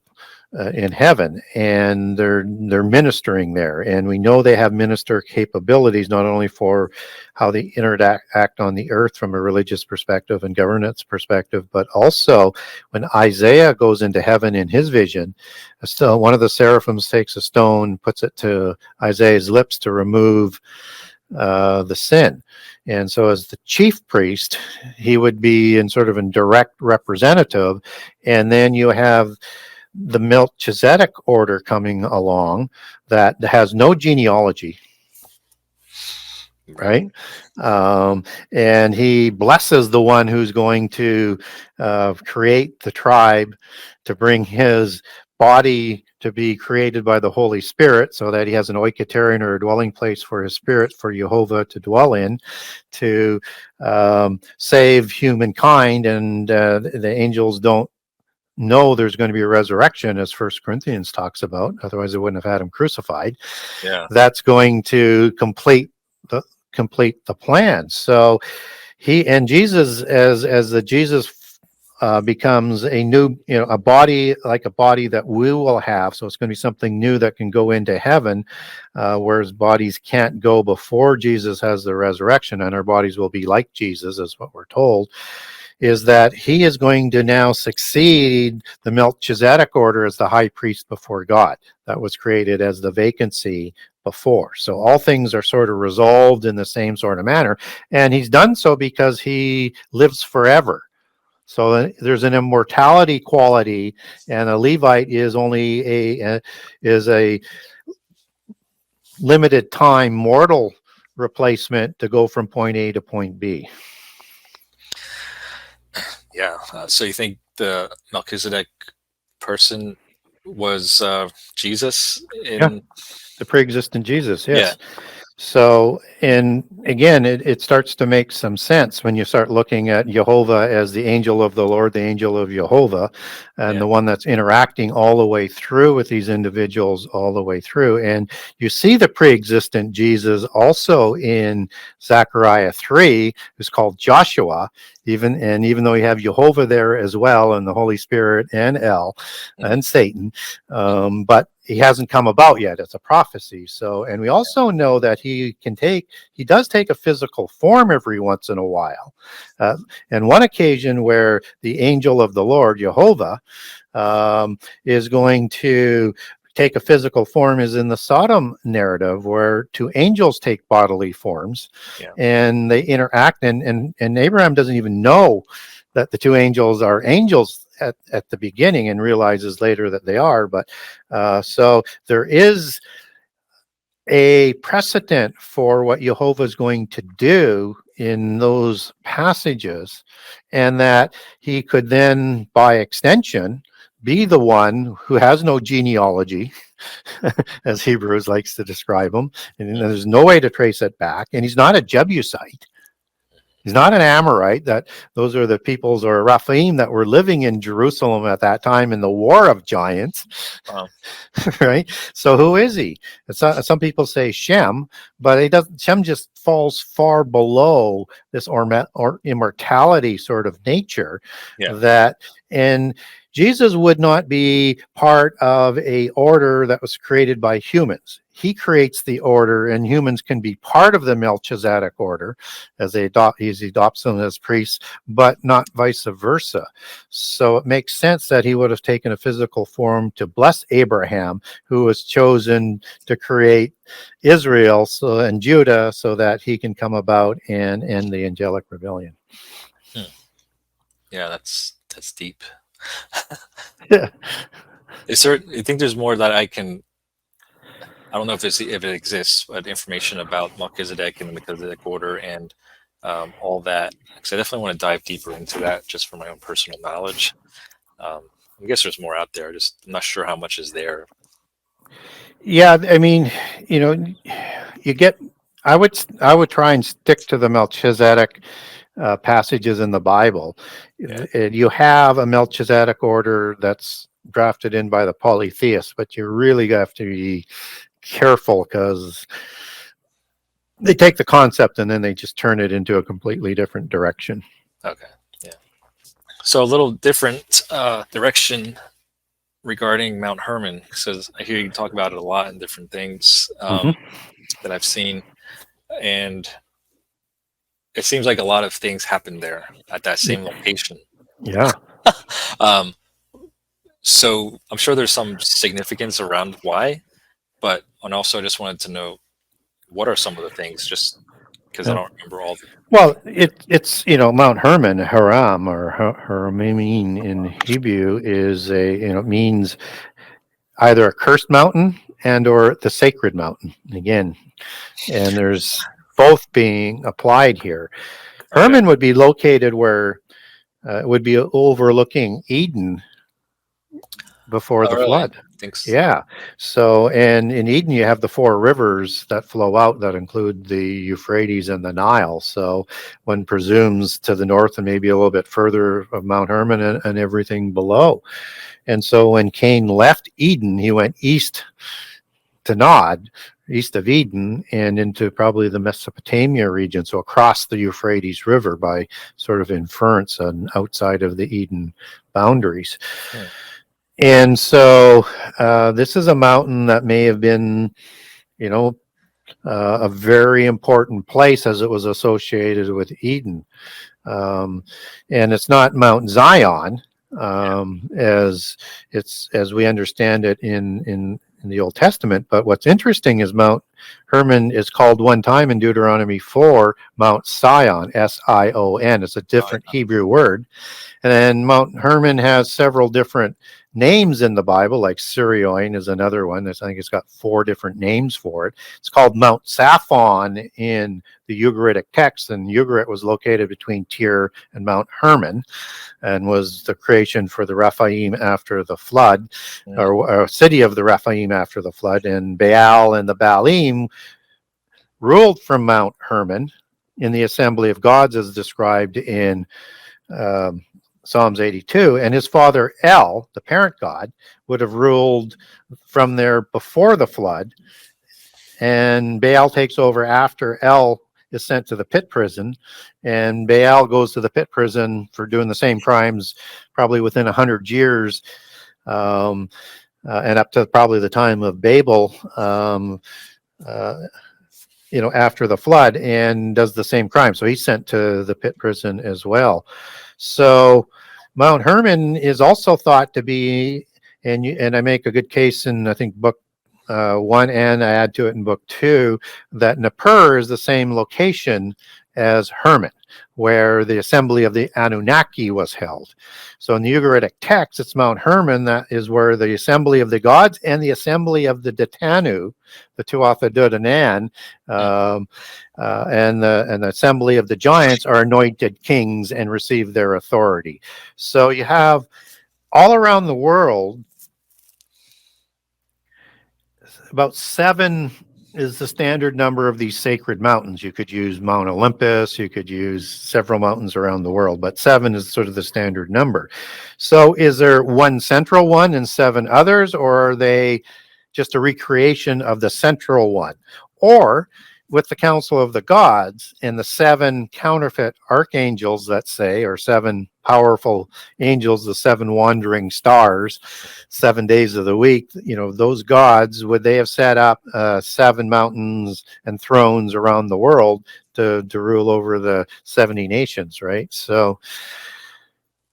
in heaven, and they're ministering there, and we know they have minister capabilities not only for how they interact on the earth from a religious perspective and governance perspective, but also when Isaiah goes into heaven in his vision, still one of the seraphims takes a stone, puts it to Isaiah's lips to remove the sin. And so as the chief priest, he would be in sort of a direct representative, and then you have the Melchizedek order coming along that has no genealogy, right? And he blesses the one who's going to create the tribe, to bring his body to be created by the Holy Spirit, so that he has an oikoterion, or a dwelling place for his spirit, for Jehovah to dwell in, to save humankind. And the angels don't know there's going to be a resurrection, as First Corinthians talks about. Otherwise, they wouldn't have had him crucified. Yeah. That's going to complete the plan. So Jesus, as the Jesus becomes a new, a body, like a body that we will have. So it's going to be something new that can go into heaven, whereas bodies can't go before Jesus has the resurrection, and our bodies will be like Jesus, is what we're told. Is that he is going to now succeed the Melchizedek order as the high priest before God. That was created as the vacancy before. So all things are sort of resolved in the same sort of manner. And he's done so because he lives forever. So there's an immortality quality, and a Levite is only a limited time mortal replacement to go from point A to point B. Yeah. So you think the Melchizedek person was Jesus? The pre-existent Jesus, yes. Yeah. So, and again, it starts to make some sense when you start looking at Jehovah as the angel of the Lord, the angel of Jehovah, and the one that's interacting all the way through with these individuals all the way through. And you see the pre-existent Jesus also in Zechariah 3, who's called Joshua, even though you have Jehovah there as well, and the Holy Spirit and El and Satan, but he hasn't come about yet. It's a prophecy. So, and we also know that he does take a physical form every once in a while. And one occasion where the angel of the Lord, Jehovah, is going to take a physical form is in the Sodom narrative, where two angels take bodily forms, and they interact, and Abraham doesn't even know that the two angels are angels at the beginning, and realizes later that they are. But so there is a precedent for what Jehovah is going to do in those passages, and that he could then, by extension, be the one who has no genealogy, as Hebrews likes to describe him, and there's no way to trace it back, and he's not a Jebusite. He's not an Amorite. Those are the peoples, or Rephaim, that were living in Jerusalem at that time in the War of Giants. Wow. Right? So who is he? Some people say Shem, but he doesn't. Shem just falls far below this or immortality sort of nature. And Jesus would not be part of a order that was created by humans. He creates the order, and humans can be part of the Melchizedek order as he adopts them as priests, but not vice versa. So it makes sense that he would have taken a physical form to bless Abraham, who was chosen to create Israel and Judah, so that he can come about and end the angelic rebellion. Yeah, that's deep. Yeah. You think there's more that I can I don't know if it exists, but information about Melchizedek and the Melchizedek order and all that. Because I definitely want to dive deeper into that just for my own personal knowledge. I guess there's more out there. Just I'm not sure how much is there. Yeah, I mean, you get. I would try and stick to the Melchizedek passages in the Bible. Yeah. You have a Melchizedek order that's drafted in by the polytheists, but you really have to be careful because they take the concept and then they just turn it into a completely different direction. Okay. Yeah. So a little different direction regarding Mount Hermon, because I hear you talk about it a lot in different things that I've seen, and it seems like a lot of things happen there at that same location. Yeah. So I'm sure there's some significance around why, but and also I just wanted to know what are some of the things, just because I don't remember all. Well, it's Mount Hermon, Haram or Hermon in Hebrew is means either a cursed mountain and or the sacred mountain again, and there's both being applied here. Hermon would be located where it would be overlooking Eden before the flood. So. Yeah. So, and in Eden, you have the 4 rivers that flow out that include the Euphrates and the Nile. So one presumes to the north and maybe a little bit further of Mount Hermon and everything below. And so when Cain left Eden, he went east to Nod, east of Eden, and into probably the Mesopotamia region. So across the Euphrates River by sort of inference and outside of the Eden boundaries. Yeah. And so this is a mountain that may have been, a very important place as it was associated with Eden. And it's not Mount Zion as we understand it in the Old Testament. But what's interesting is Mount Hermon is called one time in Deuteronomy 4, Mount Sion, Sion. It's a different Hebrew word. And then Mount Hermon has several different names in the Bible, like Sirion is another one. I think it's got 4 different names for it. It's called Mount Saphon in the Ugaritic text, and Ugarit was located between Tyre and Mount Hermon, and was the creation for the Rephaim after the flood, or city of the Rephaim after the flood. And Baal and the Baalim ruled from Mount Hermon in the assembly of gods, as described in Psalms 82, and his father El, the parent god, would have ruled from there before the flood, and Baal takes over after El is sent to the pit prison, and Baal goes to the pit prison for doing the same crimes probably within 100 years, and up to probably the time of Babel, after the flood, and does the same crime. So he's sent to the pit prison as well. So Mount Hermon is also thought to be, and I make a good case in, I think, book 1, and I add to it in book 2, that Nippur is the same location as Hermon, where the assembly of the Anunnaki was held. So in the Ugaritic text, it's Mount Hermon that is where the assembly of the gods and the assembly of the Detanu, the Tuatha De Danann, and the assembly of the giants are anointed kings and receive their authority. So you have all around the world, about 7 is the standard number of these sacred mountains. You could use Mount Olympus, you could use several mountains around the world, but 7 is sort of the standard number. So is there one central one and 7 others, or are they just a recreation of the central one? Or with the Council of the Gods and the 7 counterfeit archangels, let's say, or 7 powerful angels, the 7 wandering stars, 7 days of the week, those gods, would they have set up 7 mountains and thrones around the world to rule over the 70 nations, right? So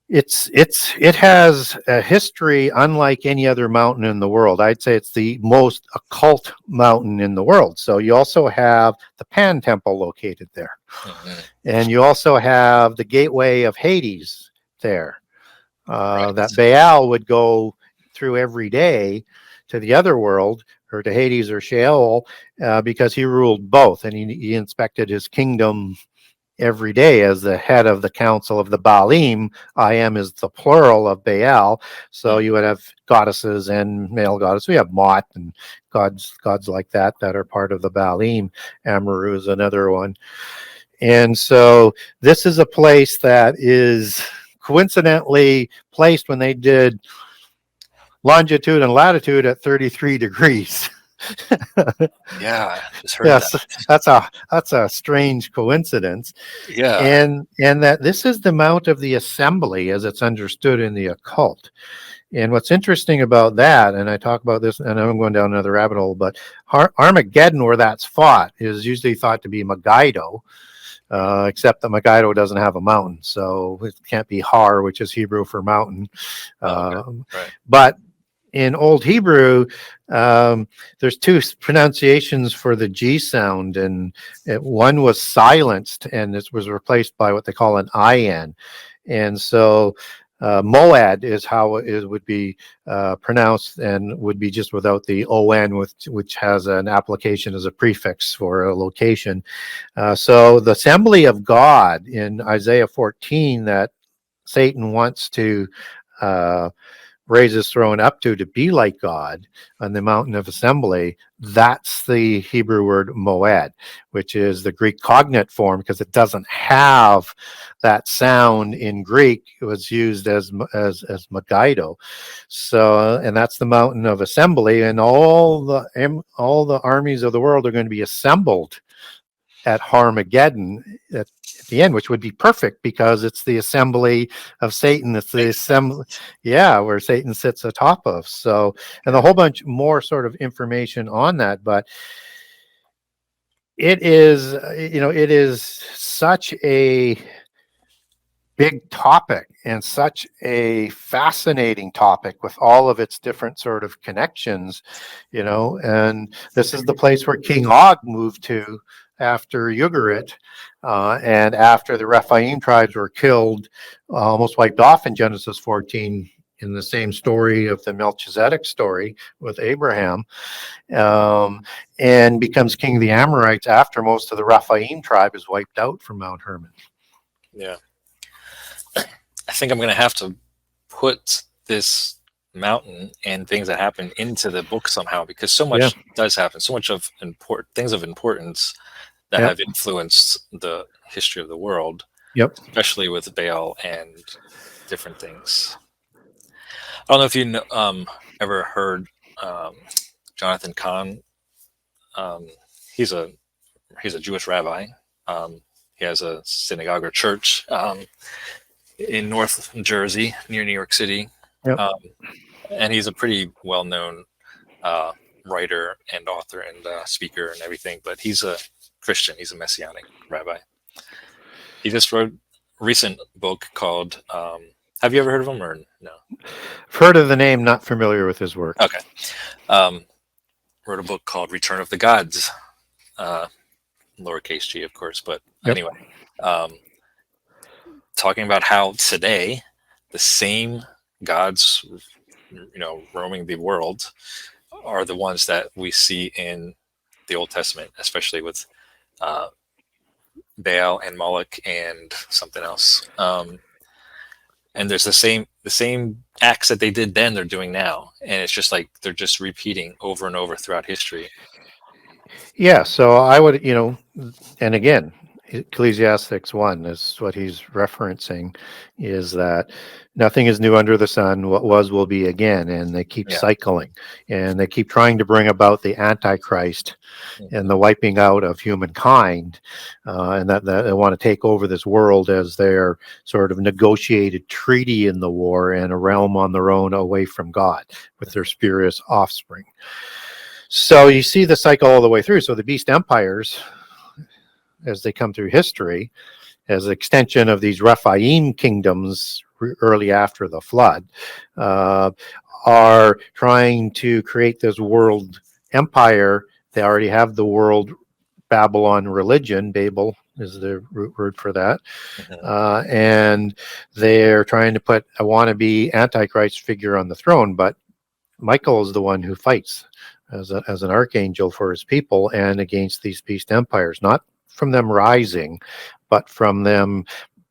it has a history unlike any other mountain in the world. I'd say it's the most occult mountain in the world. So you also have the Pan Temple located there. And you also have the gateway of Hades there, that Baal would go through every day to the other world, or to Hades or Sheol, because he ruled both, and he inspected his kingdom every day as the head of the council of the Baalim. I am is the plural of Baal. So you would have goddesses and male goddesses. We have Mot and gods like that are part of the Baalim. Amaru is another one. And so this is a place that is coincidentally placed when they did longitude and latitude at 33 degrees. Yeah, just heard that. That's a strange coincidence. Yeah. And that this is the Mount of the Assembly as it's understood in the occult. And what's interesting about that, and I talk about this, and I'm going down another rabbit hole, but Armageddon, where that's fought, is usually thought to be Megiddo, except that Megiddo doesn't have a mountain, so it can't be Har, which is Hebrew for mountain. Okay. Right. But in Old Hebrew, there's two pronunciations for the G sound, and one was silenced, and it was replaced by what they call an IN. And so Moad is how it would be pronounced, and would be just without the ON, which has an application as a prefix for a location. So the assembly of God in Isaiah 14 that Satan wants to raise his throne up to be like God on the mountain of assembly, that's the Hebrew word moed, which is the Greek cognate form, because it doesn't have that sound in Greek. It was used as Megiddo. So, and that's the mountain of assembly, and all the armies of the world are going to be assembled at Armageddon at the end, which would be perfect because it's the assembly of Satan. It's the assembly, where Satan sits atop of. So, and a whole bunch more sort of information on that, but it is, it is such a big topic and such a fascinating topic with all of its different sort of connections, and this is the place where King Og moved to after Ugarit, and after the Rephaim tribes were killed, almost wiped off in Genesis 14, in the same story of the Melchizedek story with Abraham, and becomes king of the Amorites after most of the Rephaim tribe is wiped out from Mount Hermon. Yeah. I think I'm going to have to put this mountain and things that happen into the book somehow, because so much does happen, so much of things of importance that have influenced the history of the world, especially with Baal and different things. I don't know if you ever heard Jonathan Cahn. He's a Jewish rabbi. He has a synagogue or church in North Jersey, near New York City. And he's a pretty well-known writer and author and speaker and everything, but he's a Christian. He's a Messianic rabbi. He just wrote a recent book called, have you ever heard of him or no? I've heard of the name, not familiar with his work. Okay. Wrote a book called Return of the Gods, lowercase g, of course, but anyway, talking about how today the same gods, roaming the world are the ones that we see in the Old Testament, especially with Baal and Moloch and something else. And there's the same acts that they did then they're doing now, and it's just like they're just repeating over and over throughout history. So I would, and again, Ecclesiastes 1 is what he's referencing, is that nothing is new under the sun. What was will be again, and they keep cycling, and they keep trying to bring about the Antichrist and the wiping out of humankind, and that they want to take over this world as their sort of negotiated treaty in the war, and a realm on their own away from God with their spurious offspring. So you see the cycle all the way through. So the beast empires, as they come through history, as an extension of these Rephaim kingdoms early after the flood, are trying to create this world empire. They already have the world Babylon religion. Babel is the root word for that. And they're trying to put a wannabe Antichrist figure on the throne, but Michael is the one who fights as an archangel for his people and against these beast empires, not from them rising, but from them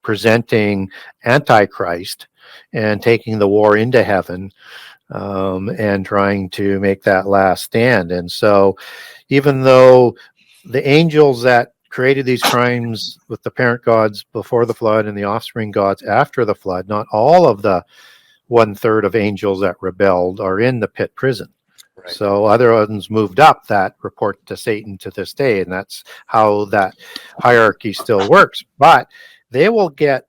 presenting Antichrist and taking the war into heaven, and trying to make that last stand. And so even though the angels that created these crimes with the parent gods before the flood and the offspring gods after the flood, not all of the 1/3 of angels that rebelled are in the pit prison. Right. So other ones moved up that report to Satan to this day, and that's how that hierarchy still works. But they will get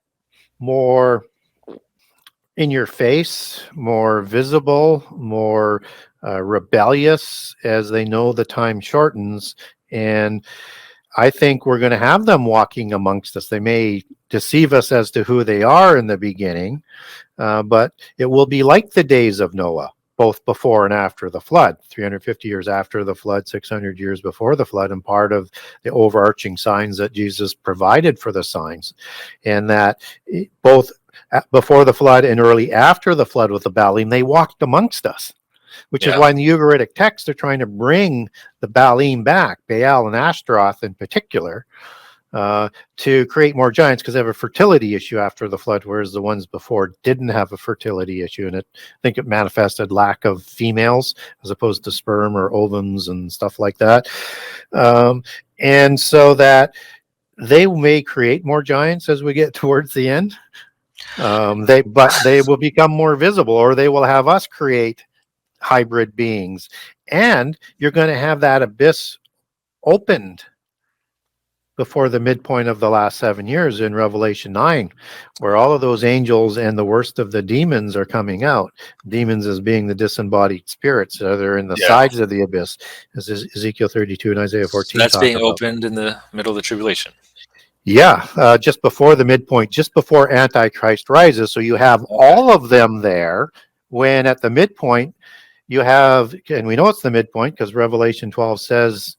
more in your face, more visible, more rebellious as they know the time shortens. And I think we're going to have them walking amongst us. They may deceive us as to who they are in the beginning, but it will be like the days of Noah, both before and after the flood, 350 years after the flood, 600 years before the flood, and part of the overarching signs that Jesus provided for the signs. And that both before the flood and early after the flood with the Baalim, they walked amongst us, which is why in the Ugaritic text, they're trying to bring the Baalim back, Baal and Ashtaroth in particular, to create more giants because they have a fertility issue after the flood, whereas the ones before didn't have a fertility issue. And I think it manifested lack of females as opposed to sperm or ovums and stuff like that. And so that they may create more giants as we get towards the end. But they will become more visible, or they will have us create hybrid beings, and you're going to have that abyss opened before the midpoint of the last 7 years in Revelation 9, where all of those angels and the worst of the demons are coming out. Demons as being the disembodied spirits that are in the sides of the abyss, as Ezekiel 32 and Isaiah 14. So that's being opened in the middle of the tribulation. Yeah, just before the midpoint, just before Antichrist rises. So you have all of them there, when at the midpoint you have, and we know it's the midpoint because Revelation 12 says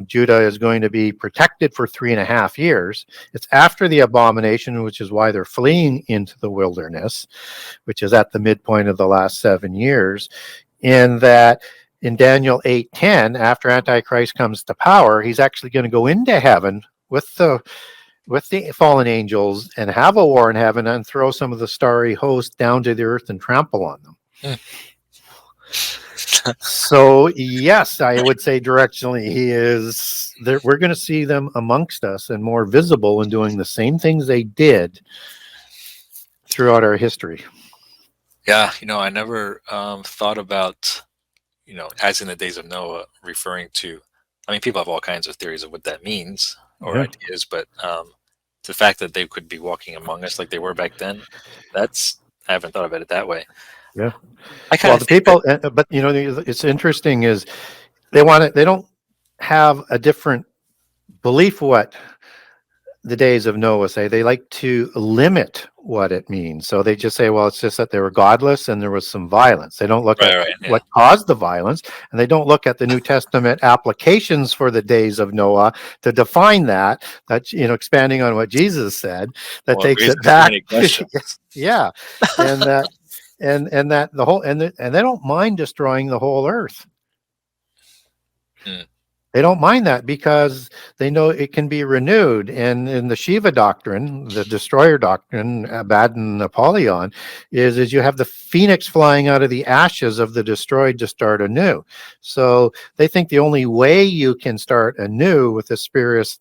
Judah is going to be protected for 3.5 years. It's after the abomination, which is why they're fleeing into the wilderness, which is at the midpoint of the last 7 years. In that, in Daniel 8:10, after Antichrist comes to power, he's actually going to go into heaven with the fallen angels and have a war in heaven and throw some of the starry host down to the earth and trample on them. So yes, I would say directionally he is there. We're going to see them amongst us and more visible and doing the same things they did throughout our history. Yeah, I never thought about, as in the days of Noah, referring to, people have all kinds of theories of what that means or ideas, but the fact that they could be walking among us like they were back then, I haven't thought about it that way. Yeah. But it's interesting is they don't have a different belief what the days of Noah say. They like to limit what it means. So they just say, well, it's just that they were godless and there was some violence. They don't look at what caused the violence, and they don't look at the New Testament applications for the days of Noah to define that, expanding on what Jesus said, that takes it back. Yeah. And that, and that the whole, and they don't mind destroying the whole earth. They don't mind that because they know it can be renewed. And in the Shiva doctrine, the destroyer doctrine, Abaddon and Apollyon, is you have the phoenix flying out of the ashes of the destroyed to start anew. So they think the only way you can start anew with the spurious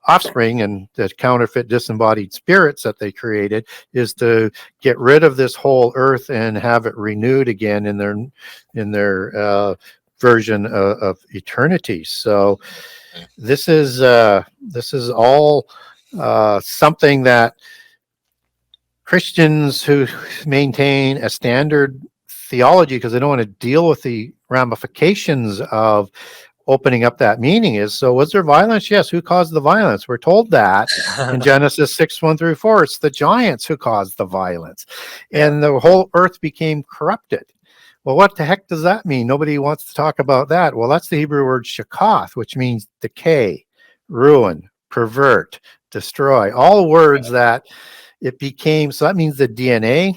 offspring and the counterfeit disembodied spirits that they created is to get rid of this whole earth and have it renewed again in their version of eternity. So this is all something that Christians who maintain a standard theology, because they don't want to deal with the ramifications of opening up that meaning, is, so was there violence? Yes. Who caused the violence? We're told that in Genesis 6:1-4. It's the giants who caused the violence, and the whole earth became corrupted. Well, what the heck does that mean? Nobody wants to talk about that. Well, that's the Hebrew word shakath, which means decay, ruin, pervert, destroy. All words that it became. So that means the DNA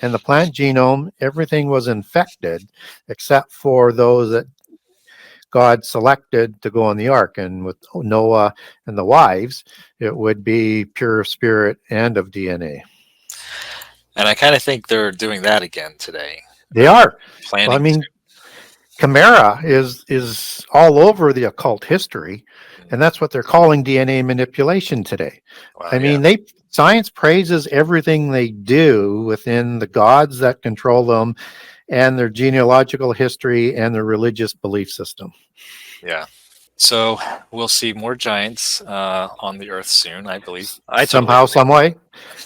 and the plant genome, everything was infected except for those that God selected to go on the ark. And with Noah and the wives, it would be pure spirit and of DNA. And I kind of think they're doing that again today. They are. Planning. Well, I mean, Chimera is all over the occult history, and that's what they're calling DNA manipulation today. Wow, I mean, science praises everything they do within the gods that control them and their genealogical history and their religious belief system. Yeah. So we'll see more giants on the earth soon, I believe. Somehow, some way.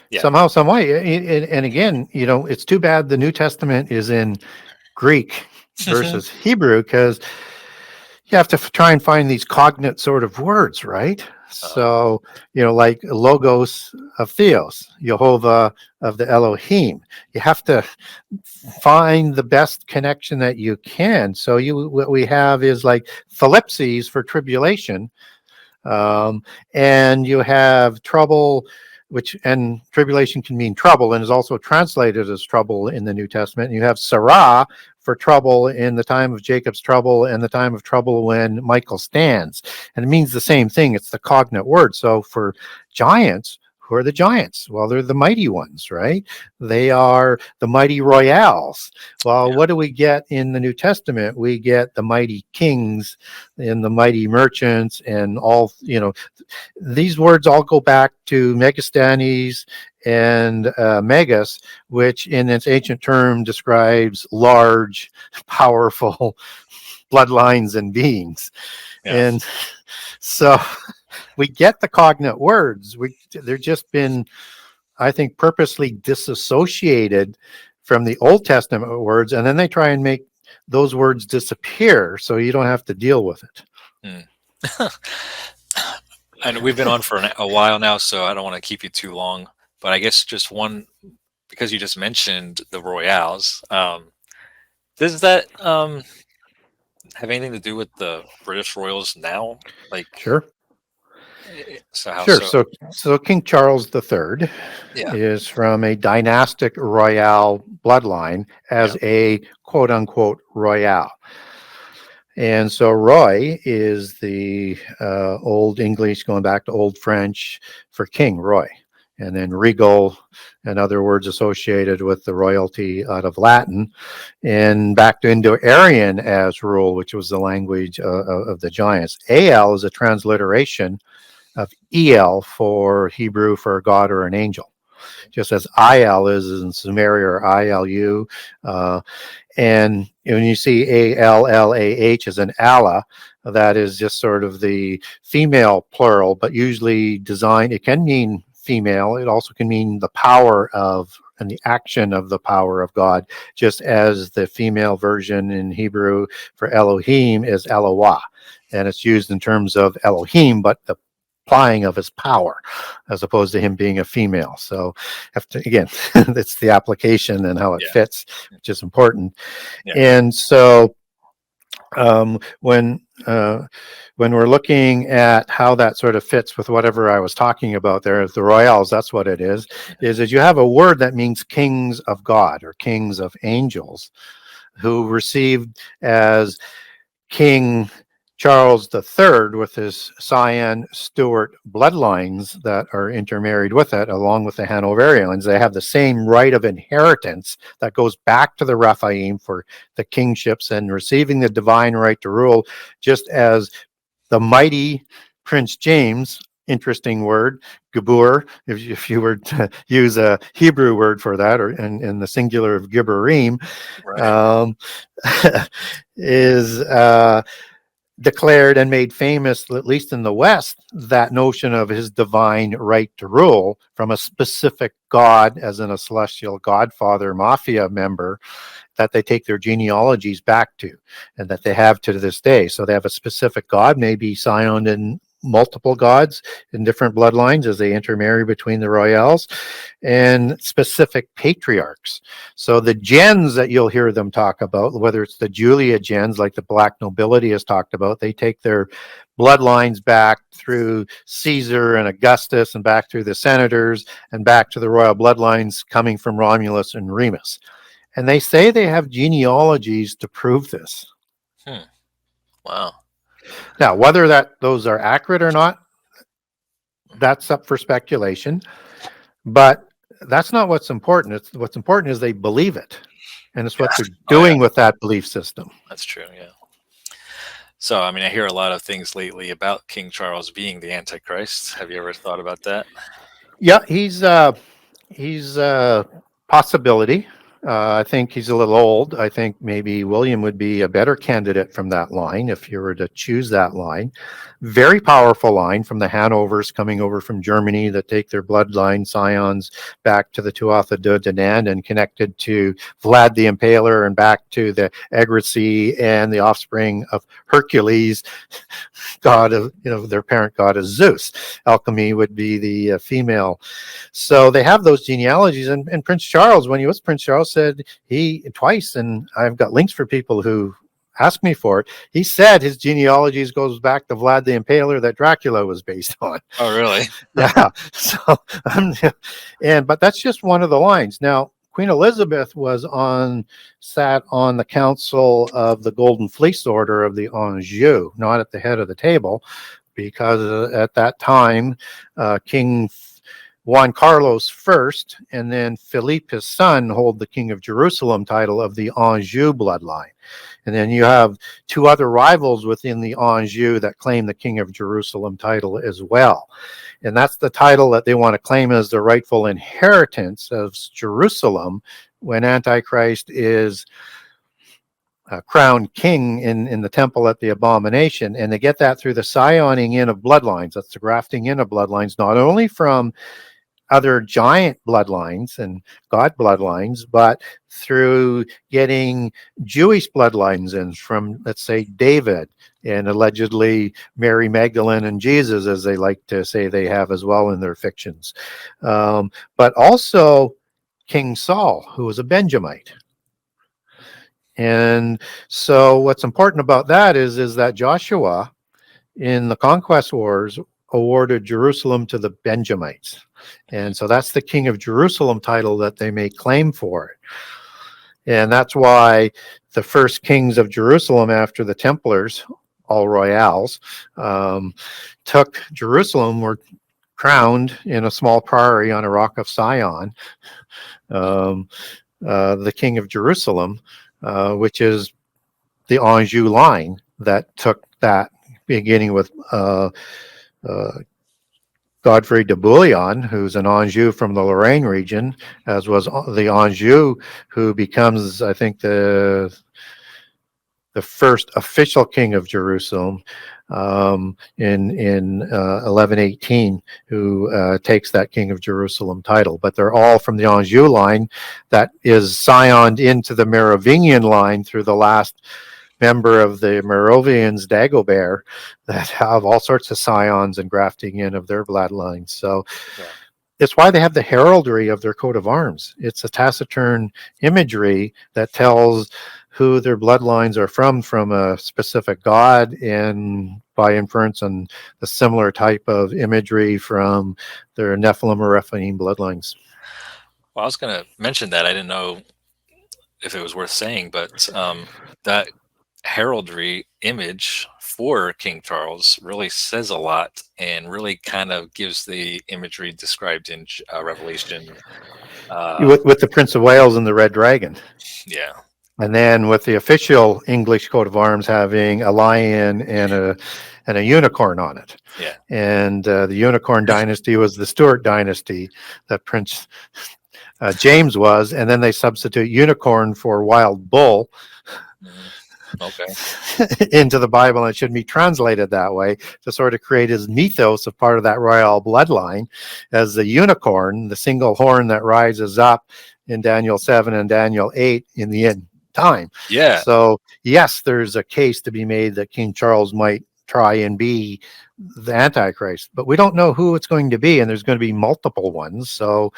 Yeah. Somehow, some way. And again, it's too bad the New Testament is in Greek versus Hebrew, because you have to try and find these cognate sort of words, right? So, like logos of Theos, Jehovah of the Elohim. You have to find the best connection that you can. So what we have is like thalipses for tribulation. And you have trouble, and tribulation can mean trouble and is also translated as trouble in the New Testament. And you have Sarah for trouble in the time of Jacob's trouble and the time of trouble when Michael stands. And it means the same thing. It's the cognate word. So for giants, who are the giants? Well, they're the mighty ones, right? They are the mighty royales. Well, what do we get in the New Testament? We get the mighty kings and the mighty merchants and all, these words all go back to Megasthenes and Megas, which in its ancient term describes large, powerful bloodlines and beings. Yeah. And so we get the cognate words. They're just been, I think, purposely disassociated from the Old Testament words, and then they try and make those words disappear so you don't have to deal with it. And we've been on for a while now, so I don't want to keep you too long. But I guess just one, because you just mentioned the Royales, does that have anything to do with the British Royals now? Like, sure. So how sure. so? So King Charles III is from a dynastic royal bloodline as a quote unquote royale. And so Roy is the Old English, going back to Old French for king, Roy. And then regal and other words associated with the royalty out of Latin, and back to Indo-Aryan as rule, which was the language of the giants. Al is a transliteration of El for Hebrew for God or an angel, just as Il is in Sumeria or Ilu. And when you see Allah as an Allah, that is just sort of the female plural, but usually designed, it can mean female. It also can mean the power of and the action of the power of God, just as the female version in Hebrew for Elohim is Elohah. And it's used in terms of Elohim, but the applying of his power as opposed to him being a female. So again, it's the application and how it fits, which is important. And so when we're looking at how that sort of fits with whatever I was talking about there, the royals, that's what it is that you have a word that means kings of God or kings of angels, who received as King Charles III with his Cyan Stuart bloodlines that are intermarried with it, along with the Hanoverians. They have the same right of inheritance that goes back to the Rephaim for the kingships and receiving the divine right to rule, just as the mighty Prince James, interesting word, Gibur, if you were to use a Hebrew word for that, or in the singular of Gibborim, is declared and made famous, at least in the West, that notion of his divine right to rule from a specific god, as in a celestial godfather mafia member, that they take their genealogies back to and that they have to this day. So they have a specific god, maybe Sion and multiple gods in different bloodlines as they intermarry between the royales, and specific patriarchs. So the gens that you'll hear them talk about, whether it's the Julia gens like the black nobility has talked about, they take their bloodlines back through Caesar and Augustus and back through the senators and back to the royal bloodlines coming from Romulus and Remus. And they say they have genealogies to prove this. Wow. Now, whether those are accurate or not, that's up for speculation. But that's not what's important. What's important is they believe it, and it's what they're doing with that belief system. That's true. Yeah. So, I mean, I hear a lot of things lately about King Charles being the Antichrist. Have you ever thought about that? Yeah, he's a possibility. I think he's a little old. I think maybe William would be a better candidate from that line if you were to choose that line. Very powerful line from the Hanovers coming over from Germany that take their bloodline scions back to the Tuatha De Danann and connected to Vlad the Impaler and back to the Egrisi and the offspring of Hercules, god of, their parent god is Zeus. Alchemy would be the female. So they have those genealogies, and Prince Charles, when he was Prince Charles, said he twice, and I've got links for people who ask me for it. He said his genealogies goes back to Vlad the Impaler that Dracula was based on. Oh, really? Yeah. So, but that's just one of the lines. Now, Queen Elizabeth sat on the council of the Golden Fleece Order of the Anjou, not at the head of the table, because at that time, King Juan Carlos first, and then Philippe, his son, hold the King of Jerusalem title of the Anjou bloodline. And then you have two other rivals within the Anjou that claim the King of Jerusalem title as well. And that's the title that they want to claim as the rightful inheritance of Jerusalem when Antichrist is crowned king in the temple at the abomination. And they get that through the scioning in of bloodlines. That's the grafting in of bloodlines, not only from other giant bloodlines and God bloodlines, but through getting Jewish bloodlines in from, let's say, David and allegedly Mary Magdalene and Jesus, as they like to say they have as well in their fictions. But also King Saul, who was a Benjamite. And so what's important about that is that Joshua in the conquest wars awarded Jerusalem to the Benjamites. And so that's the King of Jerusalem title that they may claim for it. And that's why the first kings of Jerusalem after the Templars, all royals, took Jerusalem, were crowned in a small priory on a rock of Sion, the King of Jerusalem, which is the Anjou line that took that, beginning with Godfrey de Bouillon, who's an Anjou from the Lorraine region, as was the Anjou who becomes, I think, the first official king of Jerusalem in 1118, who takes that King of Jerusalem title. But they're all from the Anjou line that is scioned into the Merovingian line through the last member of the Merovingians, Dagobert, that have all sorts of scions and grafting in of their bloodlines. So it's why they have the heraldry of their coat of arms. It's a taciturn imagery that tells who their bloodlines are from a specific god, and by inference and the similar type of imagery from their Nephilim or Rephaim bloodlines. Well, I was going to mention that. I didn't know if it was worth saying, but that heraldry image for King Charles really says a lot and really kind of gives the imagery described in Revelation. With the Prince of Wales and the Red Dragon. Yeah. And then with the official English coat of arms having a lion and a unicorn on it. Yeah. And the unicorn dynasty was the Stuart dynasty that Prince James was. And then they substitute unicorn for wild bull. Okay. Into the Bible, and it should be translated that way to sort of create his mythos of part of that royal bloodline as the unicorn, the single horn that rises up in Daniel 7 and Daniel 8 in the end time. Yeah. So yes, there's a case to be made that King Charles might try and be the Antichrist, but we don't know who it's going to be, and there's going to be multiple ones, so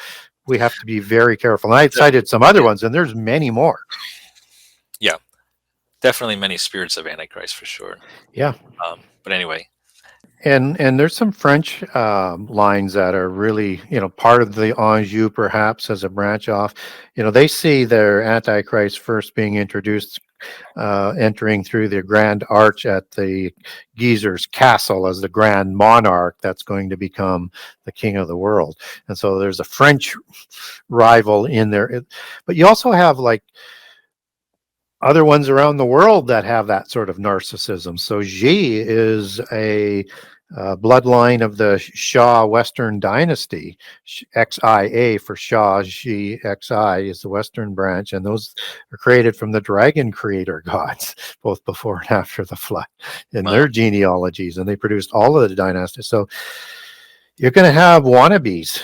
we have to be very careful. And I cited some other ones, and there's many more. Yeah. Definitely many spirits of Antichrist for sure. Yeah. But anyway. And there's some French lines that are really, part of the Anjou perhaps as a branch off. They see their Antichrist first being introduced entering through the grand arch at the Geezer's castle as the grand monarch that's going to become the king of the world. And so there's a French rival in there. But you also have like other ones around the world that have that sort of narcissism. So Xi is a bloodline of the Shah Western dynasty. XIA for Shah, Xi, XI is the Western branch, and those are created from the dragon creator gods, both before and after the flood, in their genealogies, and they produced all of the dynasties. So you're going to have wannabes,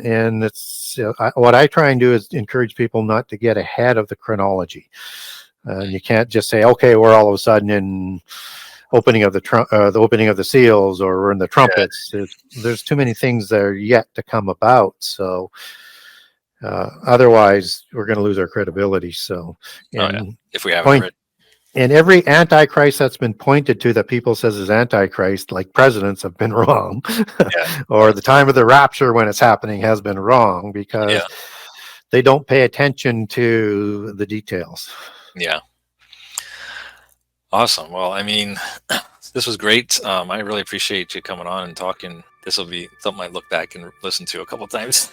and it's what I try and do is encourage people not to get ahead of the chronology. And you can't just say, okay, we're all of a sudden in opening of the opening of the seals, or we're in the trumpets. Yeah. There's too many things that are yet to come about. So otherwise, we're going to lose our credibility. So, if we haven't read. And every antichrist that's been pointed to that people says is antichrist, like presidents, have been wrong. Or the time of the rapture when it's happening has been wrong, because they don't pay attention to the details. Yeah. Awesome. Well, I mean, this was great. I really appreciate you coming on and talking. This will be something I look back and listen to a couple of times.